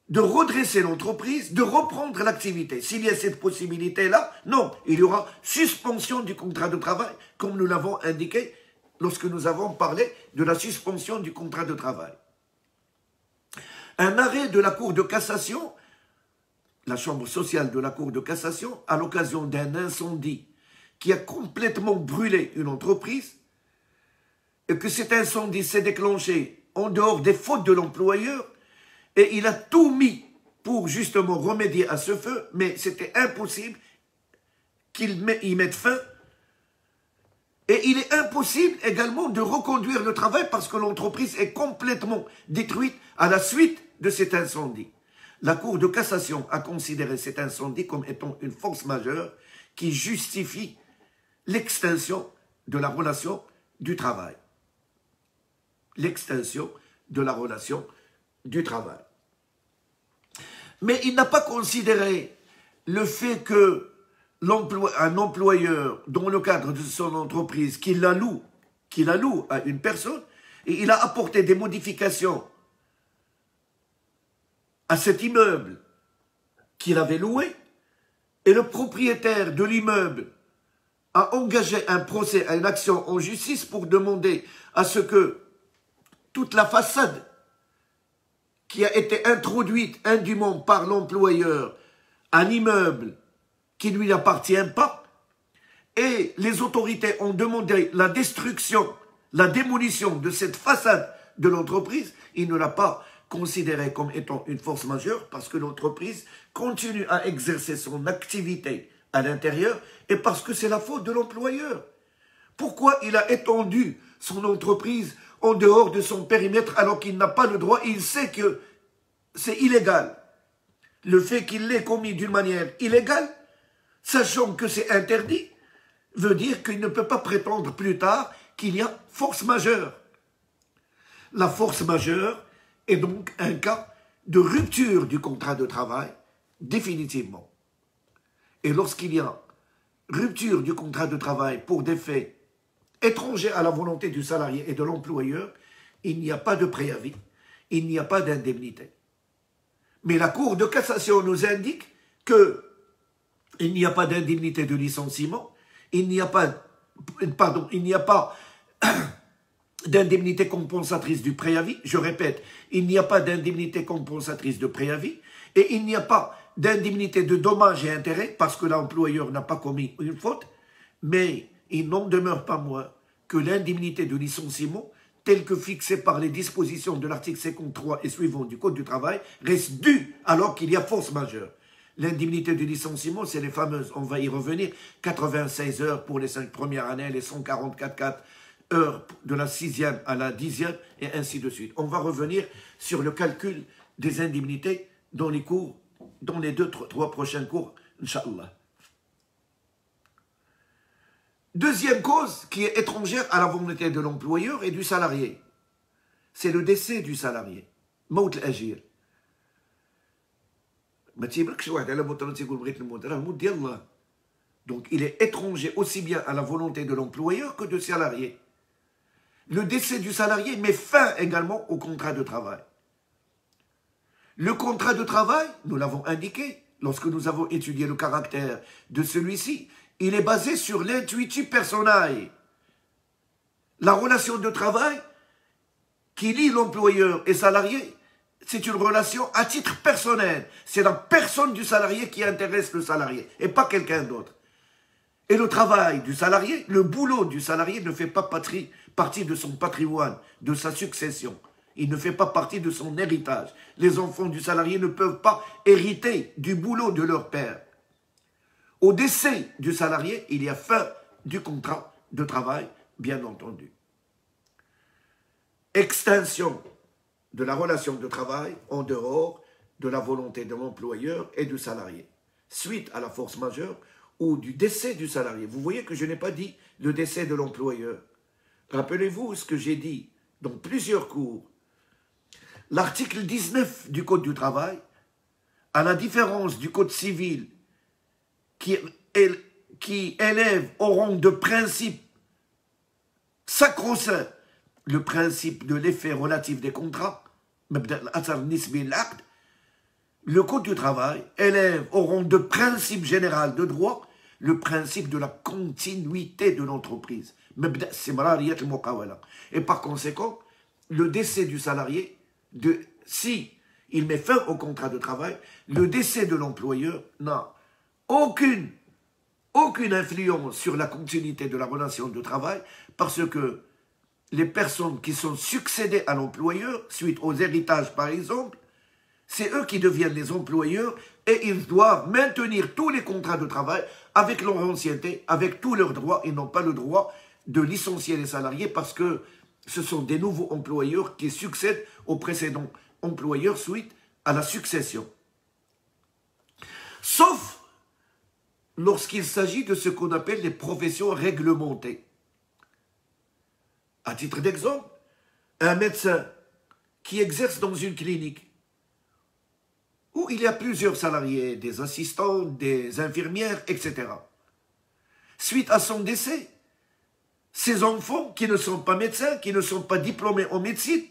de redresser l'entreprise, de reprendre l'activité. S'il y a cette possibilité-là, non, il y aura suspension du contrat de travail, comme nous l'avons indiqué lorsque nous avons parlé de la suspension du contrat de travail. Un arrêt de la Cour de cassation, la chambre sociale de la Cour de cassation, à l'occasion d'un incendie qui a complètement brûlé une entreprise, et que cet incendie s'est déclenché en dehors des fautes de l'employeur, et il a tout mis pour justement remédier à ce feu, mais c'était impossible qu'il y mette fin. Et il est impossible également de reconduire le travail parce que l'entreprise est complètement détruite à la suite de cet incendie. La Cour de cassation a considéré cet incendie comme étant une force majeure qui justifie l'extinction de la relation du travail. L'extinction de la relation du travail. Mais il n'a pas considéré le fait que un employeur, dans le cadre de son entreprise, qu'il la loue à une personne, et il a apporté des modifications à cet immeuble qu'il avait loué, et le propriétaire de l'immeuble a engagé un procès, une action en justice pour demander à ce que toute la façade qui a été introduite indûment par l'employeur à l'immeuble qui ne lui appartient pas, et les autorités ont demandé la destruction, la démolition de cette façade de l'entreprise, il ne l'a pas considéré comme étant une force majeure parce que l'entreprise continue à exercer son activité à l'intérieur et parce que c'est la faute de l'employeur. Pourquoi il a étendu son entreprise en dehors de son périmètre alors qu'il n'a pas le droit, il sait que c'est illégal. Le fait qu'il l'ait commis d'une manière illégale, sachant que c'est interdit, veut dire qu'il ne peut pas prétendre plus tard qu'il y a force majeure. La force majeure est donc un cas de rupture du contrat de travail, définitivement. Et lorsqu'il y a rupture du contrat de travail pour des faits étrangers à la volonté du salarié et de l'employeur, il n'y a pas de préavis, il n'y a pas d'indemnité. Mais la Cour de cassation nous indique que il n'y a pas d'indemnité de licenciement, il n'y a pas d'indemnité compensatrice du préavis. Je répète, il n'y a pas d'indemnité compensatrice de préavis et il n'y a pas d'indemnité de dommages et intérêts parce que l'employeur n'a pas commis une faute, mais il n'en demeure pas moins que l'indemnité de licenciement, telle que fixée par les dispositions de l'article 53 et suivant du Code du travail, reste due alors qu'il y a force majeure. L'indemnité de licenciement, c'est les fameuses, on va y revenir, 96 heures pour les 5 premières années, les 144 heures de la 6e à la 10e, et ainsi de suite. On va revenir sur le calcul des indemnités dans les cours, dans les 2-3 prochains cours, Inch'Allah. Deuxième cause qui est étrangère à la volonté de l'employeur et du salarié, c'est le décès du salarié. Maut al-ajir. Donc il est étranger aussi bien à la volonté de l'employeur que du salarié. Le décès du salarié met fin également au contrat de travail. Le contrat de travail, nous l'avons indiqué lorsque nous avons étudié le caractère de celui-ci, il est basé sur l'intuitu personae. La relation de travail qui lie l'employeur et salarié, c'est une relation à titre personnel. C'est la personne du salarié qui intéresse le salarié et pas quelqu'un d'autre. Et le travail du salarié, le boulot du salarié ne fait pas partie de son patrimoine, de sa succession. Il ne fait pas partie de son héritage. Les enfants du salarié ne peuvent pas hériter du boulot de leur père. Au décès du salarié, il y a fin du contrat de travail, bien entendu. Extinction de la relation de travail en dehors de la volonté de l'employeur et du salarié, suite à la force majeure ou du décès du salarié. Vous voyez que je n'ai pas dit le décès de l'employeur. Rappelez-vous ce que j'ai dit dans plusieurs cours. L'article 19 du Code du travail, à la différence du Code civil qui élève au rang de principe sacro-saint le principe de l'effet relatif des contrats, le Code du travail élève au rang de principe général de droit le principe de la continuité de l'entreprise. Et par conséquent, le décès du salarié, si il met fin au contrat de travail, le décès de l'employeur n'a aucune influence sur la continuité de la relation de travail, parce que les personnes qui sont succédées à l'employeur, suite aux héritages par exemple, c'est eux qui deviennent les employeurs et ils doivent maintenir tous les contrats de travail avec leur ancienneté, avec tous leurs droits. Ils n'ont pas le droit de licencier les salariés parce que ce sont des nouveaux employeurs qui succèdent aux précédents employeurs suite à la succession. Sauf lorsqu'il s'agit de ce qu'on appelle les professions réglementées. À titre d'exemple, un médecin qui exerce dans une clinique où il y a plusieurs salariés, des assistants, des infirmières, etc. Suite à son décès, ces enfants qui ne sont pas médecins, qui ne sont pas diplômés en médecine,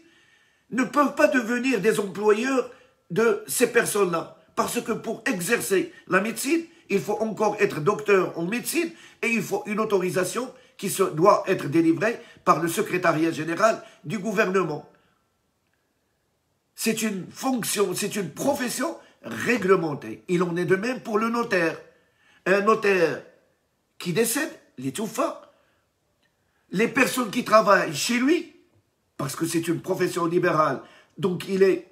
ne peuvent pas devenir des employeurs de ces personnes-là. Parce que pour exercer la médecine, il faut encore être docteur en médecine et il faut une autorisation qui doit être délivrée par le secrétariat général du gouvernement. C'est une fonction, c'est une profession réglementée. Il en est de même pour le notaire. Un notaire qui décède, l'étouffa, les personnes qui travaillent chez lui, parce que c'est une profession libérale, donc il est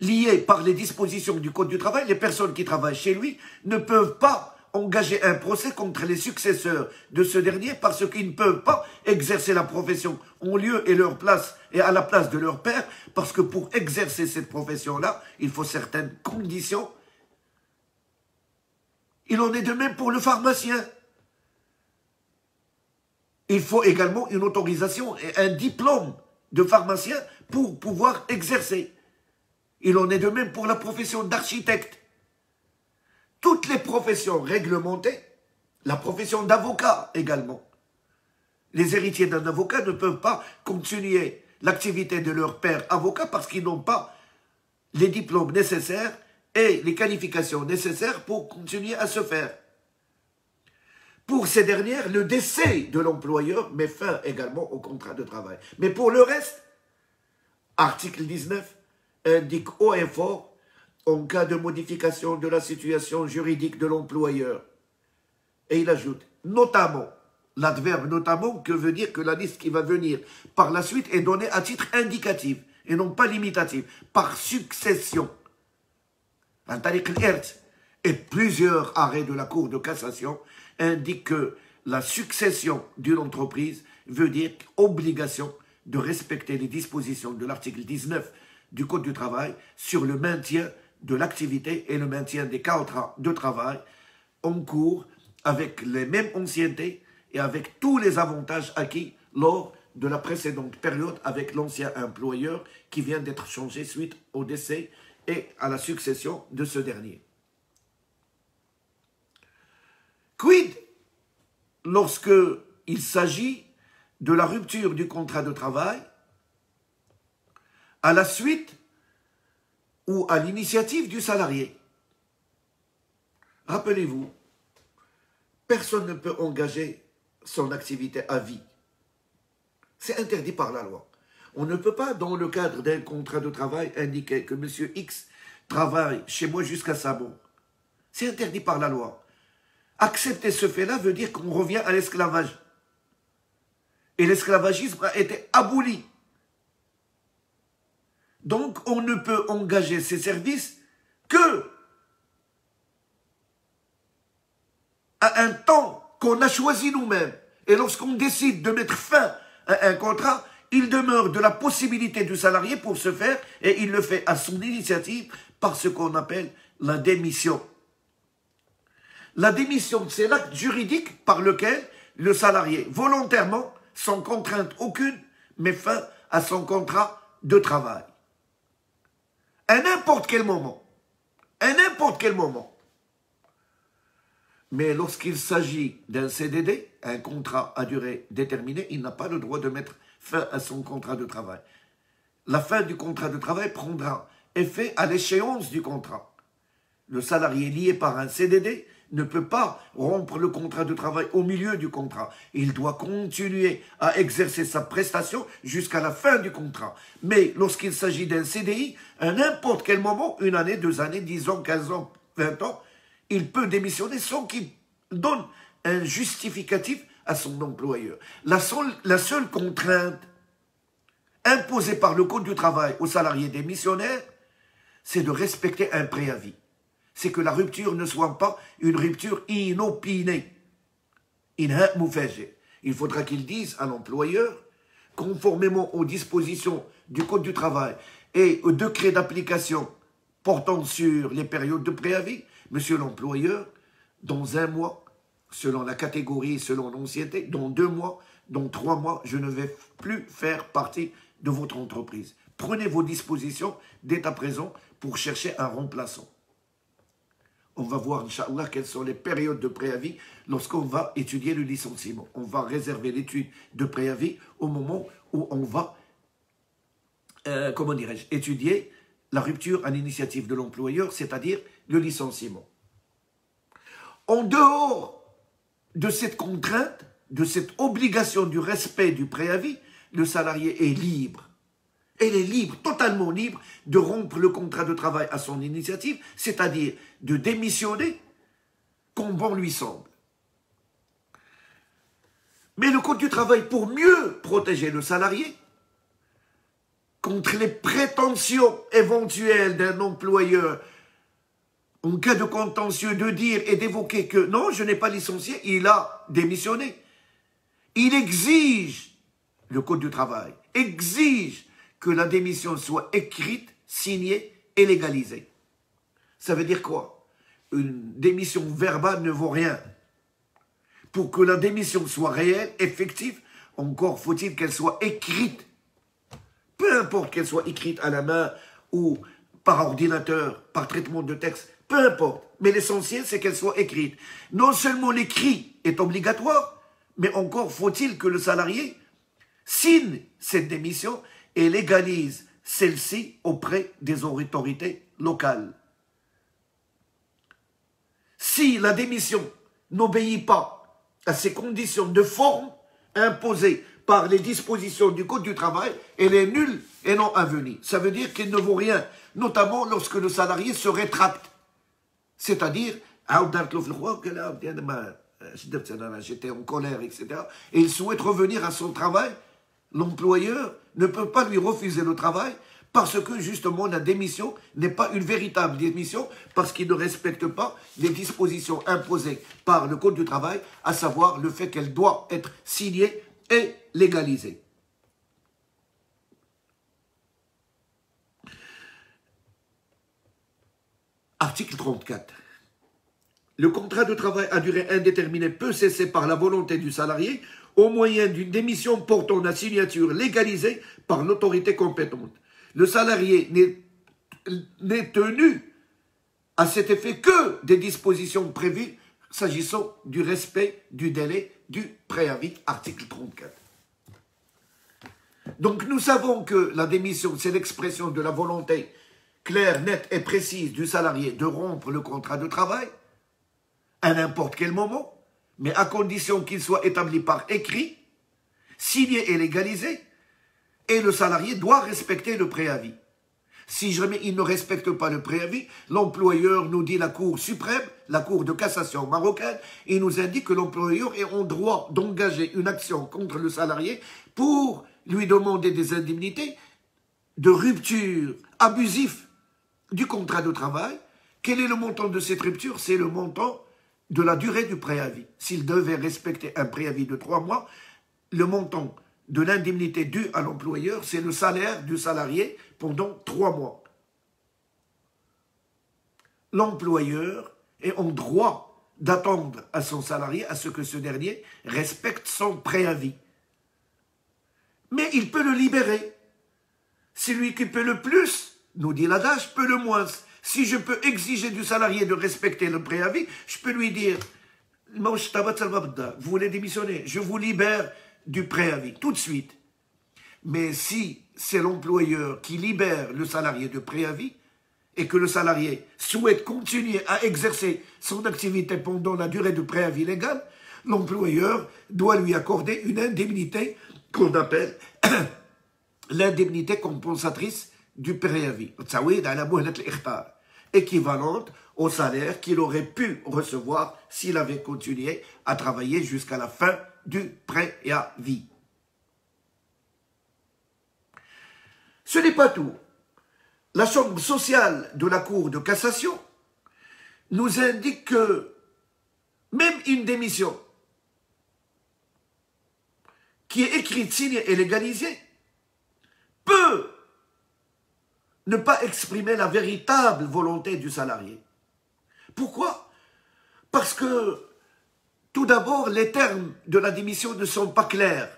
lié par les dispositions du Code du travail, les personnes qui travaillent chez lui ne peuvent pas engager un procès contre les successeurs de ce dernier parce qu'ils ne peuvent pas exercer la profession en lieu et leur place et à la place de leur père, parce que pour exercer cette profession-là, il faut certaines conditions. Il en est de même pour le pharmacien. Il faut également une autorisation et un diplôme de pharmacien pour pouvoir exercer. Il en est de même pour la profession d'architecte. Toutes les professions réglementées, la profession d'avocat également. Les héritiers d'un avocat ne peuvent pas continuer l'activité de leur père avocat parce qu'ils n'ont pas les diplômes nécessaires et les qualifications nécessaires pour continuer à se faire. Pour ces dernières, le décès de l'employeur met fin également au contrat de travail. Mais pour le reste, article 19 indique haut et fort en cas de modification de la situation juridique de l'employeur. Et il ajoute, notamment, l'adverbe notamment, que veut dire que la liste qui va venir par la suite est donnée à titre indicatif et non pas limitatif, par succession. Et plusieurs arrêts de la Cour de cassation indiquent que la succession d'une entreprise veut dire obligation de respecter les dispositions de l'article 19 du Code du travail sur le maintien de l'activité et le maintien des contrats de travail en cours avec les mêmes anciennetés et avec tous les avantages acquis lors de la précédente période avec l'ancien employeur qui vient d'être changé suite au décès et à la succession de ce dernier. Quid lorsque il s'agit de la rupture du contrat de travail à la suite ou à l'initiative du salarié. Rappelez-vous, personne ne peut engager son activité à vie. C'est interdit par la loi. On ne peut pas, dans le cadre d'un contrat de travail, indiquer que M. X travaille chez moi jusqu'à sa mort. C'est interdit par la loi. Accepter ce fait-là veut dire qu'on revient à l'esclavage. Et l'esclavagisme a été aboli. Donc, on ne peut engager ses services que à un temps qu'on a choisi nous-mêmes. Et lorsqu'on décide de mettre fin à un contrat, il demeure de la possibilité du salarié pour se faire, et il le fait à son initiative par ce qu'on appelle la démission. La démission, c'est l'acte juridique par lequel le salarié, volontairement, sans contrainte aucune, met fin à son contrat de travail. À n'importe quel moment. À n'importe quel moment. Mais lorsqu'il s'agit d'un CDD, un contrat à durée déterminée, il n'a pas le droit de mettre fin à son contrat de travail. La fin du contrat de travail prendra effet à l'échéance du contrat. Le salarié lié par un CDD ne peut pas rompre le contrat de travail au milieu du contrat. Il doit continuer à exercer sa prestation jusqu'à la fin du contrat. Mais lorsqu'il s'agit d'un CDI, à n'importe quel moment, 1 année, 2 années, 10 ans, 15 ans, 20 ans, il peut démissionner sans qu'il donne un justificatif à son employeur. La seule contrainte imposée par le Code du travail aux salariés démissionnaires, c'est de respecter un préavis. C'est que la rupture ne soit pas une rupture inopinée. Il faudra qu'ils disent à l'employeur, conformément aux dispositions du Code du travail et au décret d'application portant sur les périodes de préavis, monsieur l'employeur, dans 1 mois, selon la catégorie, selon l'ancienneté, dans 2 mois, dans 3 mois, je ne vais plus faire partie de votre entreprise. Prenez vos dispositions dès à présent pour chercher un remplaçant. On va voir, Inch'Allah, quelles sont les périodes de préavis lorsqu'on va étudier le licenciement. On va réserver l'étude de préavis au moment où on va, étudier la rupture à l'initiative de l'employeur, c'est-à-dire le licenciement. En dehors de cette contrainte, de cette obligation du respect du préavis, le salarié est libre. Elle est libre, totalement libre, de rompre le contrat de travail à son initiative, c'est-à-dire de démissionner comme bon lui semble. Mais le Code du travail, pour mieux protéger le salarié contre les prétentions éventuelles d'un employeur, en cas de contentieux, de dire et d'évoquer que non, je n'ai pas licencié, il a démissionné. Il exige, le Code du travail, exige que la démission soit écrite, signée et légalisée. Ça veut dire quoi? Une démission verbale ne vaut rien. Pour que la démission soit réelle, effective, encore faut-il qu'elle soit écrite. Peu importe qu'elle soit écrite à la main ou par ordinateur, par traitement de texte, peu importe. Mais l'essentiel, c'est qu'elle soit écrite. Non seulement l'écrit est obligatoire, mais encore faut-il que le salarié signe cette démission et légalise celle-ci auprès des autorités locales. Si la démission n'obéit pas à ces conditions de forme imposées par les dispositions du Code du travail, elle est nulle et non avenue. Ça veut dire qu'elle ne vaut rien, notamment lorsque le salarié se rétracte. C'est-à-dire, j'étais en colère, etc. Et il souhaite revenir à son travail. L'employeur ne peut pas lui refuser le travail parce que justement la démission n'est pas une véritable démission parce qu'il ne respecte pas les dispositions imposées par le Code du travail, à savoir le fait qu'elle doit être signée et légalisée. Article 34. Le contrat de travail à durée indéterminée peut cesser par la volonté du salarié au moyen d'une démission portant la signature légalisée par l'autorité compétente. Le salarié n'est tenu à cet effet que des dispositions prévues s'agissant du respect du délai du préavis, article 34. Donc nous savons que la démission, c'est l'expression de la volonté claire, nette et précise du salarié de rompre le contrat de travail à n'importe quel moment, mais à condition qu'il soit établi par écrit, signé et légalisé, et le salarié doit respecter le préavis. Si jamais il ne respecte pas le préavis, l'employeur, nous dit la Cour suprême, la Cour de cassation marocaine, il nous indique que l'employeur est en droit d'engager une action contre le salarié pour lui demander des indemnités de rupture abusive du contrat de travail. Quel est le montant de cette rupture? C'est le montant de la durée du préavis. S'il devait respecter un préavis de 3 mois, le montant de l'indemnité due à l'employeur, c'est le salaire du salarié pendant 3 mois. L'employeur est en droit d'attendre à son salarié à ce que ce dernier respecte son préavis. Mais il peut le libérer. celui qui peut le plus, nous dit l'adage, peut le moins. Si je peux exiger du salarié de respecter le préavis, je peux lui dire, vous voulez démissionner, je vous libère du préavis, tout de suite. Mais si c'est l'employeur qui libère le salarié de préavis, et que le salarié souhaite continuer à exercer son activité pendant la durée de préavis légal, l'employeur doit lui accorder une indemnité qu'on appelle l'indemnité compensatrice du préavis, équivalente au salaire qu'il aurait pu recevoir s'il avait continué à travailler jusqu'à la fin du préavis. Ce n'est pas tout. La chambre sociale de la Cour de cassation nous indique que même une démission qui est écrite, signée et légalisée peut ne pas exprimer la véritable volonté du salarié. Pourquoi? Parce que, tout d'abord, les termes de la démission ne sont pas clairs.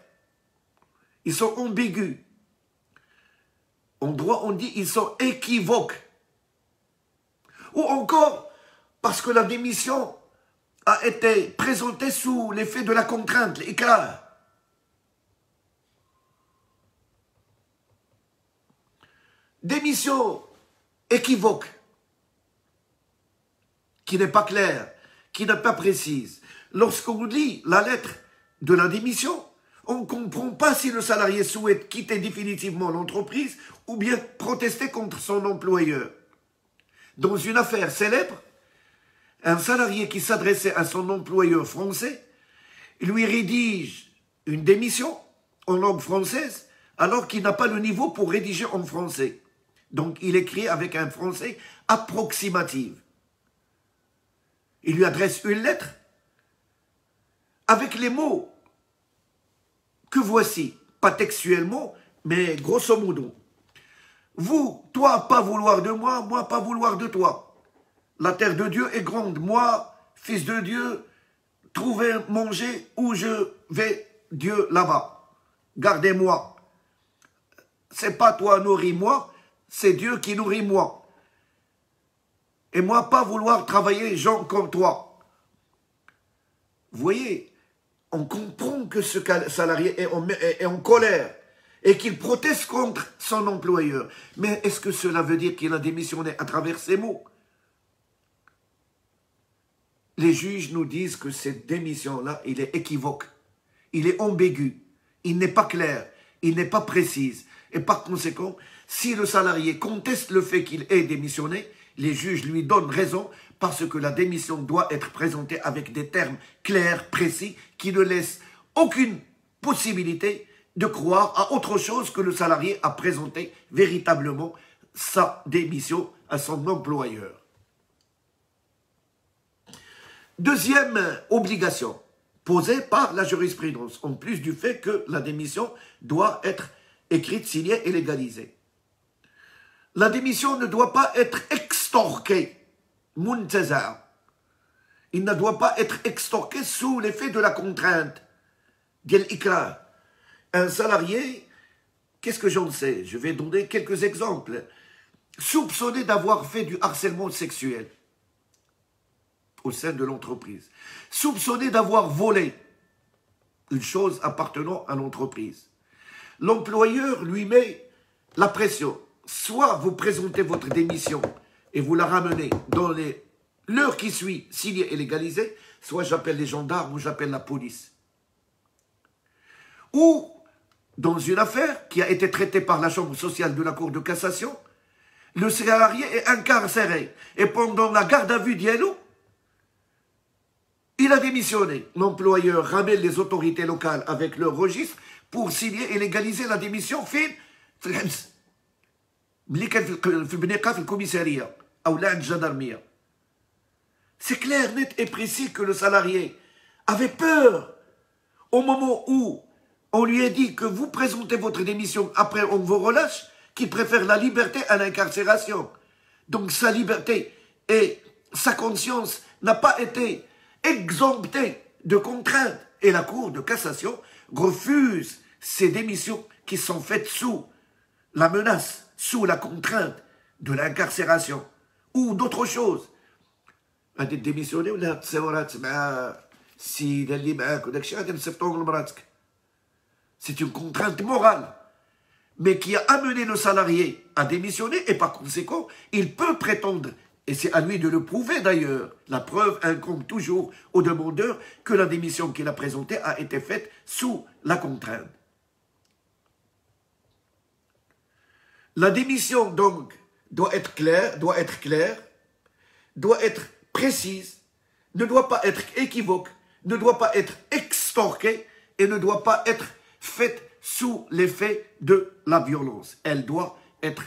Ils sont ambigus. En droit, on dit ils sont équivoques. Ou encore, parce que la démission a été présentée sous l'effet de la contrainte, l'ikrar. Démission équivoque, qui n'est pas claire, qui n'est pas précise. Lorsqu'on lit la lettre de la démission, on ne comprend pas si le salarié souhaite quitter définitivement l'entreprise ou bien protester contre son employeur. Dans une affaire célèbre, un salarié qui s'adressait à son employeur français lui rédige une démission en langue française alors qu'il n'a pas le niveau pour rédiger en français. Donc il écrit avec un français approximatif. Il lui adresse une lettre avec les mots que voici, pas textuellement, mais grosso modo. Vous, toi, pas vouloir de moi, moi, pas vouloir de toi. La terre de Dieu est grande. Moi, fils de Dieu, trouvez manger où je vais, Dieu là-bas. Gardez-moi. C'est pas toi nourris-moi, c'est Dieu qui nourrit moi. Et moi, pas vouloir travailler gens comme toi. Vous voyez, on comprend que ce salarié est en colère et qu'il proteste contre son employeur. Mais est-ce que cela veut dire qu'il a démissionné à travers ces mots? Les juges nous disent que cette démission-là, il est équivoque, il est ambigu, il n'est pas clair, il n'est pas précis. Et par conséquent, si le salarié conteste le fait qu'il ait démissionné, les juges lui donnent raison parce que la démission doit être présentée avec des termes clairs, précis, qui ne laissent aucune possibilité de croire à autre chose que le salarié a présenté véritablement sa démission à son employeur. Deuxième obligation posée par la jurisprudence, en plus du fait que la démission doit être écrite, signée et légalisée. La démission ne doit pas être extorquée. Muntaza. Il ne doit pas être extorqué sous l'effet de la contrainte. Un salarié, qu'est-ce que j'en sais? Je vais donner quelques exemples. Soupçonné d'avoir fait du harcèlement sexuel au sein de l'entreprise. Soupçonné d'avoir volé une chose appartenant à l'entreprise. L'employeur lui met la pression. Soit vous présentez votre démission et vous la ramenez dans l'heure qui suit, signée et légalisée, soit j'appelle les gendarmes ou j'appelle la police. Ou, dans une affaire qui a été traitée par la chambre sociale de la Cour de cassation, le salarié est incarcéré et pendant la garde à vue d'Yellow, il a démissionné. L'employeur ramène les autorités locales avec leur registre pour signer et légaliser la démission. C'est clair, net et précis que le salarié avait peur au moment où on lui a dit que vous présentez votre démission, après on vous relâche, qu'il préfère la liberté à l'incarcération. Donc sa liberté et sa conscience n'a pas été exemptée de contraintes. Et la Cour de cassation refuse ces démissions qui sont faites sous la menace, sous la contrainte de l'incarcération ou d'autres choses. C'est une contrainte morale, mais qui a amené le salarié à démissionner et par conséquent, il peut prétendre, et c'est à lui de le prouver d'ailleurs, la preuve incombe toujours au demandeur que la démission qu'il a présentée a été faite sous la contrainte. La démission donc doit être claire, doit être précise, ne doit pas être équivoque, ne doit pas être extorquée et ne doit pas être faite sous l'effet de la violence. Elle doit être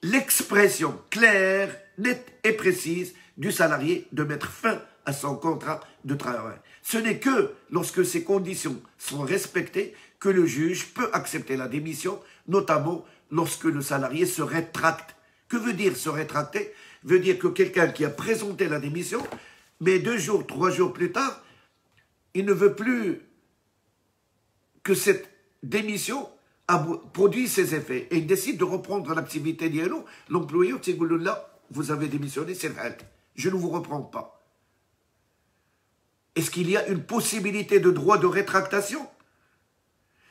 l'expression claire, nette et précise du salarié de mettre fin à son contrat de travail. Ce n'est que lorsque ces conditions sont respectées que le juge peut accepter la démission, notamment lorsque le salarié se rétracte. Que veut dire se rétracter? Veut dire que quelqu'un qui a présenté la démission, mais 2 jours, 3 jours plus tard, il ne veut plus que cette démission produit ses effets. Et il décide de reprendre l'activité d'Yellow. L'employeur dit là, vous avez démissionné, c'est vrai. Je ne vous reprends pas. Est-ce qu'il y a une possibilité de droit de rétractation?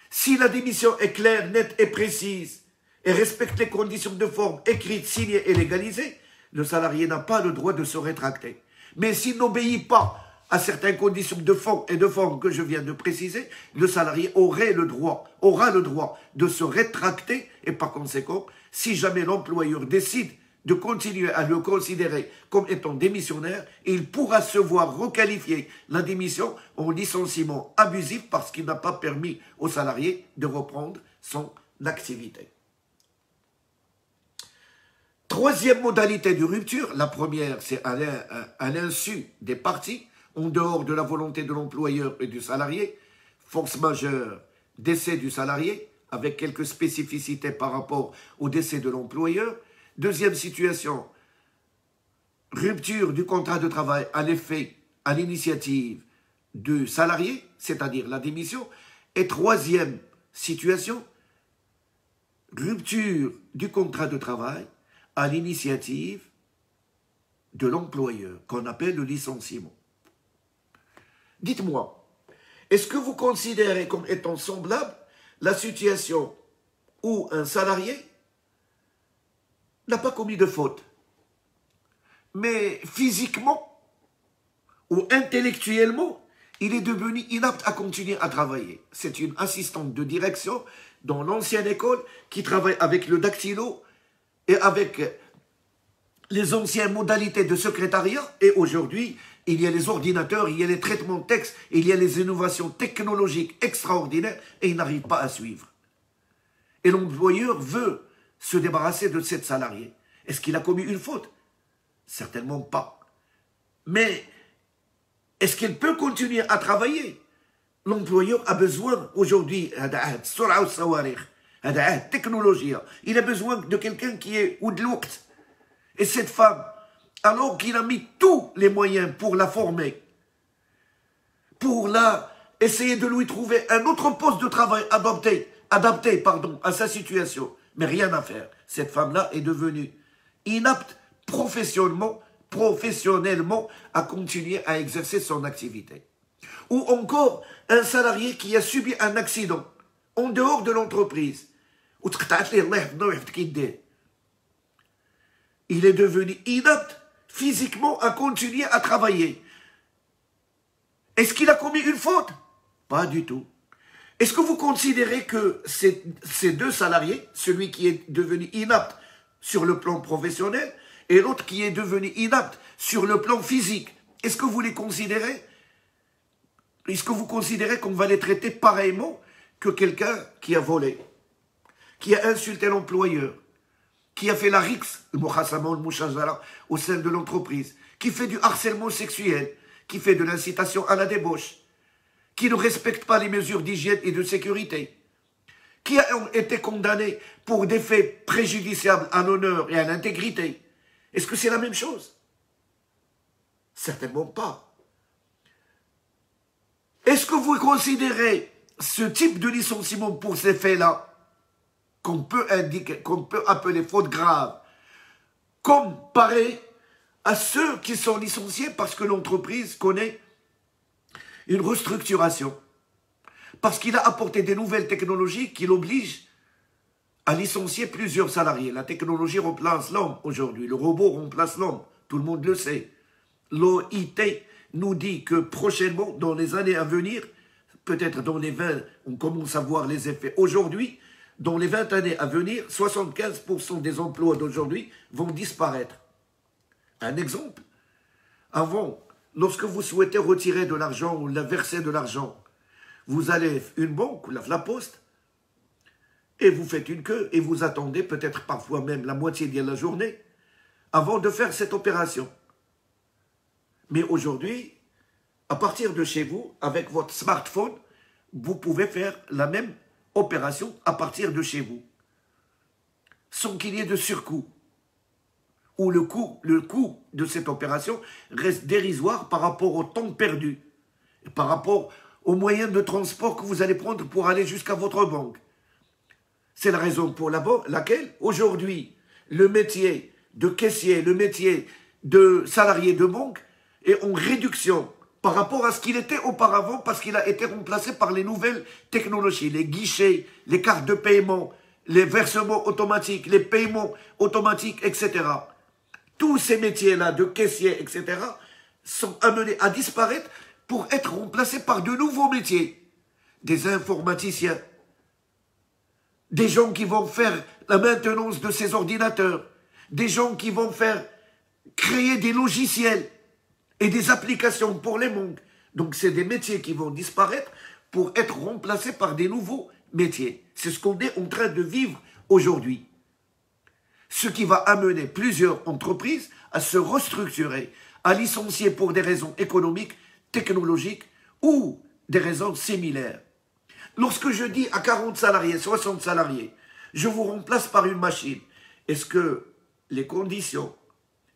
Si la démission est claire, nette et précise, et respecte les conditions de forme écrites, signées et légalisées, le salarié n'a pas le droit de se rétracter. Mais s'il n'obéit pas à certaines conditions de fond et de forme que je viens de préciser, le salarié aura le droit de se rétracter et par conséquent, si jamais l'employeur décide de continuer à le considérer comme étant démissionnaire, il pourra se voir requalifier la démission en licenciement abusif parce qu'il n'a pas permis au salarié de reprendre son activité. Troisième modalité de rupture, la première c'est à l'insu des parties, en dehors de la volonté de l'employeur et du salarié, force majeure, décès du salarié, avec quelques spécificités par rapport au décès de l'employeur. Deuxième situation, rupture du contrat de travail à l'effet, à l'initiative du salarié, c'est-à-dire la démission. Et troisième situation, rupture du contrat de travail à l'initiative de l'employeur, qu'on appelle le licenciement. Dites-moi, est-ce que vous considérez comme étant semblable la situation où un salarié n'a pas commis de faute, mais physiquement ou intellectuellement, il est devenu inapte à continuer à travailler? C'est une assistante de direction dans l'ancienne école qui travaille avec le dactylo et avec les anciennes modalités de secrétariat. Et aujourd'hui, il y a les ordinateurs, il y a les traitements de texte, il y a les innovations technologiques extraordinaires et il n'arrive pas à suivre. Et l'employeur veut se débarrasser de cette salariée. Est-ce qu'il a commis une faute? Certainement pas. Mais est-ce qu'elle peut continuer à travailler? L'employeur a besoin aujourd'hui, technologie, il a besoin de quelqu'un qui est oudlouk. Et cette femme, alors qu'il a mis tous les moyens pour la former, pour essayer de lui trouver un autre poste de travail adapté à sa situation, mais rien à faire. Cette femme-là est devenue inapte professionnellement à continuer à exercer son activité. Ou encore un salarié qui a subi un accident en dehors de l'entreprise. Il est devenu inapte physiquement à continuer à travailler. Est-ce qu'il a commis une faute? Pas du tout. Est-ce que vous considérez que ces deux salariés, celui qui est devenu inapte sur le plan professionnel et l'autre qui est devenu inapte sur le plan physique, est-ce que vous les considérez? Est-ce que vous considérez qu'on va les traiter pareillement que quelqu'un qui a volé, qui a insulté l'employeur, qui a fait la rixe, le mouhassama ou le mouchazara, au sein de l'entreprise, qui fait du harcèlement sexuel, qui fait de l'incitation à la débauche, qui ne respecte pas les mesures d'hygiène et de sécurité, qui a été condamné pour des faits préjudiciables à l'honneur et à l'intégrité? Est-ce que c'est la même chose? Certainement pas. Est-ce que vous considérez ce type de licenciement pour ces faits-là qu'on peut indiquer, qu'on peut appeler faute grave, comparé à ceux qui sont licenciés parce que l'entreprise connaît une restructuration, parce qu'il a apporté des nouvelles technologies qui l'obligent à licencier plusieurs salariés. La technologie remplace l'homme aujourd'hui, le robot remplace l'homme, tout le monde le sait. L'OIT nous dit que prochainement, dans les années à venir, peut-être dans les 20, on commence à voir les effets aujourd'hui, dans les 20 années à venir, 75% des emplois d'aujourd'hui vont disparaître. Un exemple, avant, lorsque vous souhaitez retirer de l'argent ou verser de l'argent, vous allez à une banque ou la poste et vous faites une queue et vous attendez peut-être parfois même la moitié de la journée avant de faire cette opération. Mais aujourd'hui, à partir de chez vous, avec votre smartphone, vous pouvez faire la même opération à partir de chez vous, sans qu'il y ait de surcoût. Où le coût de cette opération reste dérisoire par rapport au temps perdu, et par rapport aux moyens de transport que vous allez prendre pour aller jusqu'à votre banque. C'est la raison pour laquelle, aujourd'hui, le métier de caissier, le métier de salarié de banque est en réduction par rapport à ce qu'il était auparavant, parce qu'il a été remplacé par les nouvelles technologies, les guichets, les cartes de paiement, les versements automatiques, les paiements automatiques, etc. Tous ces métiers-là de caissier, etc., sont amenés à disparaître pour être remplacés par de nouveaux métiers. Des informaticiens, des gens qui vont faire la maintenance de ces ordinateurs, des gens qui vont créer des logiciels et des applications pour les banques. Donc c'est des métiers qui vont disparaître pour être remplacés par des nouveaux métiers. C'est ce qu'on est en train de vivre aujourd'hui. Ce qui va amener plusieurs entreprises à se restructurer, à licencier pour des raisons économiques, technologiques ou des raisons similaires. Lorsque je dis à 40 salariés, 60 salariés, je vous remplace par une machine, est-ce que les conditions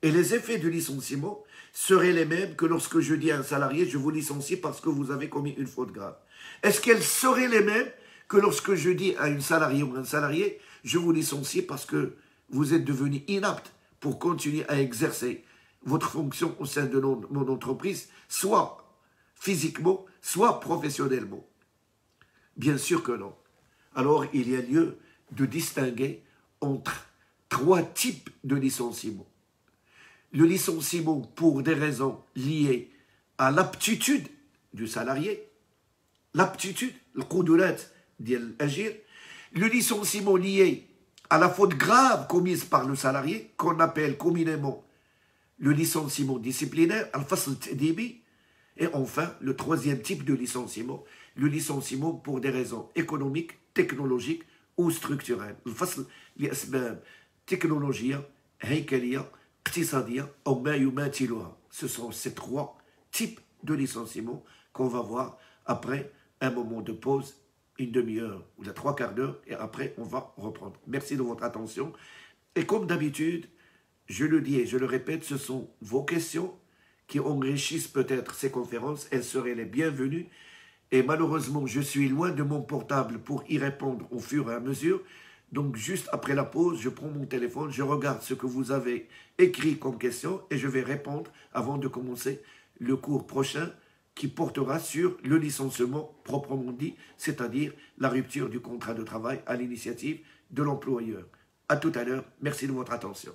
et les effets du licenciement seraient les mêmes que lorsque je dis à un salarié, je vous licencie parce que vous avez commis une faute grave? Est-ce qu'elles seraient les mêmes que lorsque je dis à une salariée ou un salarié, je vous licencie parce que vous êtes devenu inapte pour continuer à exercer votre fonction au sein de mon entreprise, soit physiquement, soit professionnellement? Bien sûr que non. Alors, il y a lieu de distinguer entre 3 types de licenciements. Le licenciement pour des raisons liées à l'aptitude du salarié, l'aptitude, le qudurat ديال الأجير, le licenciement lié à la faute grave commise par le salarié, qu'on appelle communément le licenciement disciplinaire, al-fasl al-ta'dibi, et enfin, le 3e type de licenciement, le licenciement pour des raisons économiques, technologiques ou structurelles. الفصل لأسباب تكنولوجية, هيكلية, اقتصادية أو ما يماثلها. Ce sont ces 3 types de licenciement qu'on va voir après un moment de pause, une demi-heure ou 3/4 d'heure, et après on va reprendre. Merci de votre attention. Et comme d'habitude, je le dis et je le répète, ce sont vos questions qui enrichissent peut-être ces conférences. Elles seraient les bienvenues. Et malheureusement, je suis loin de mon portable pour y répondre au fur et à mesure. Donc, juste après la pause, je prends mon téléphone, je regarde ce que vous avez écrit comme question et je vais répondre avant de commencer le cours prochain qui portera sur le licenciement proprement dit, c'est-à-dire la rupture du contrat de travail à l'initiative de l'employeur. À tout à l'heure. Merci de votre attention.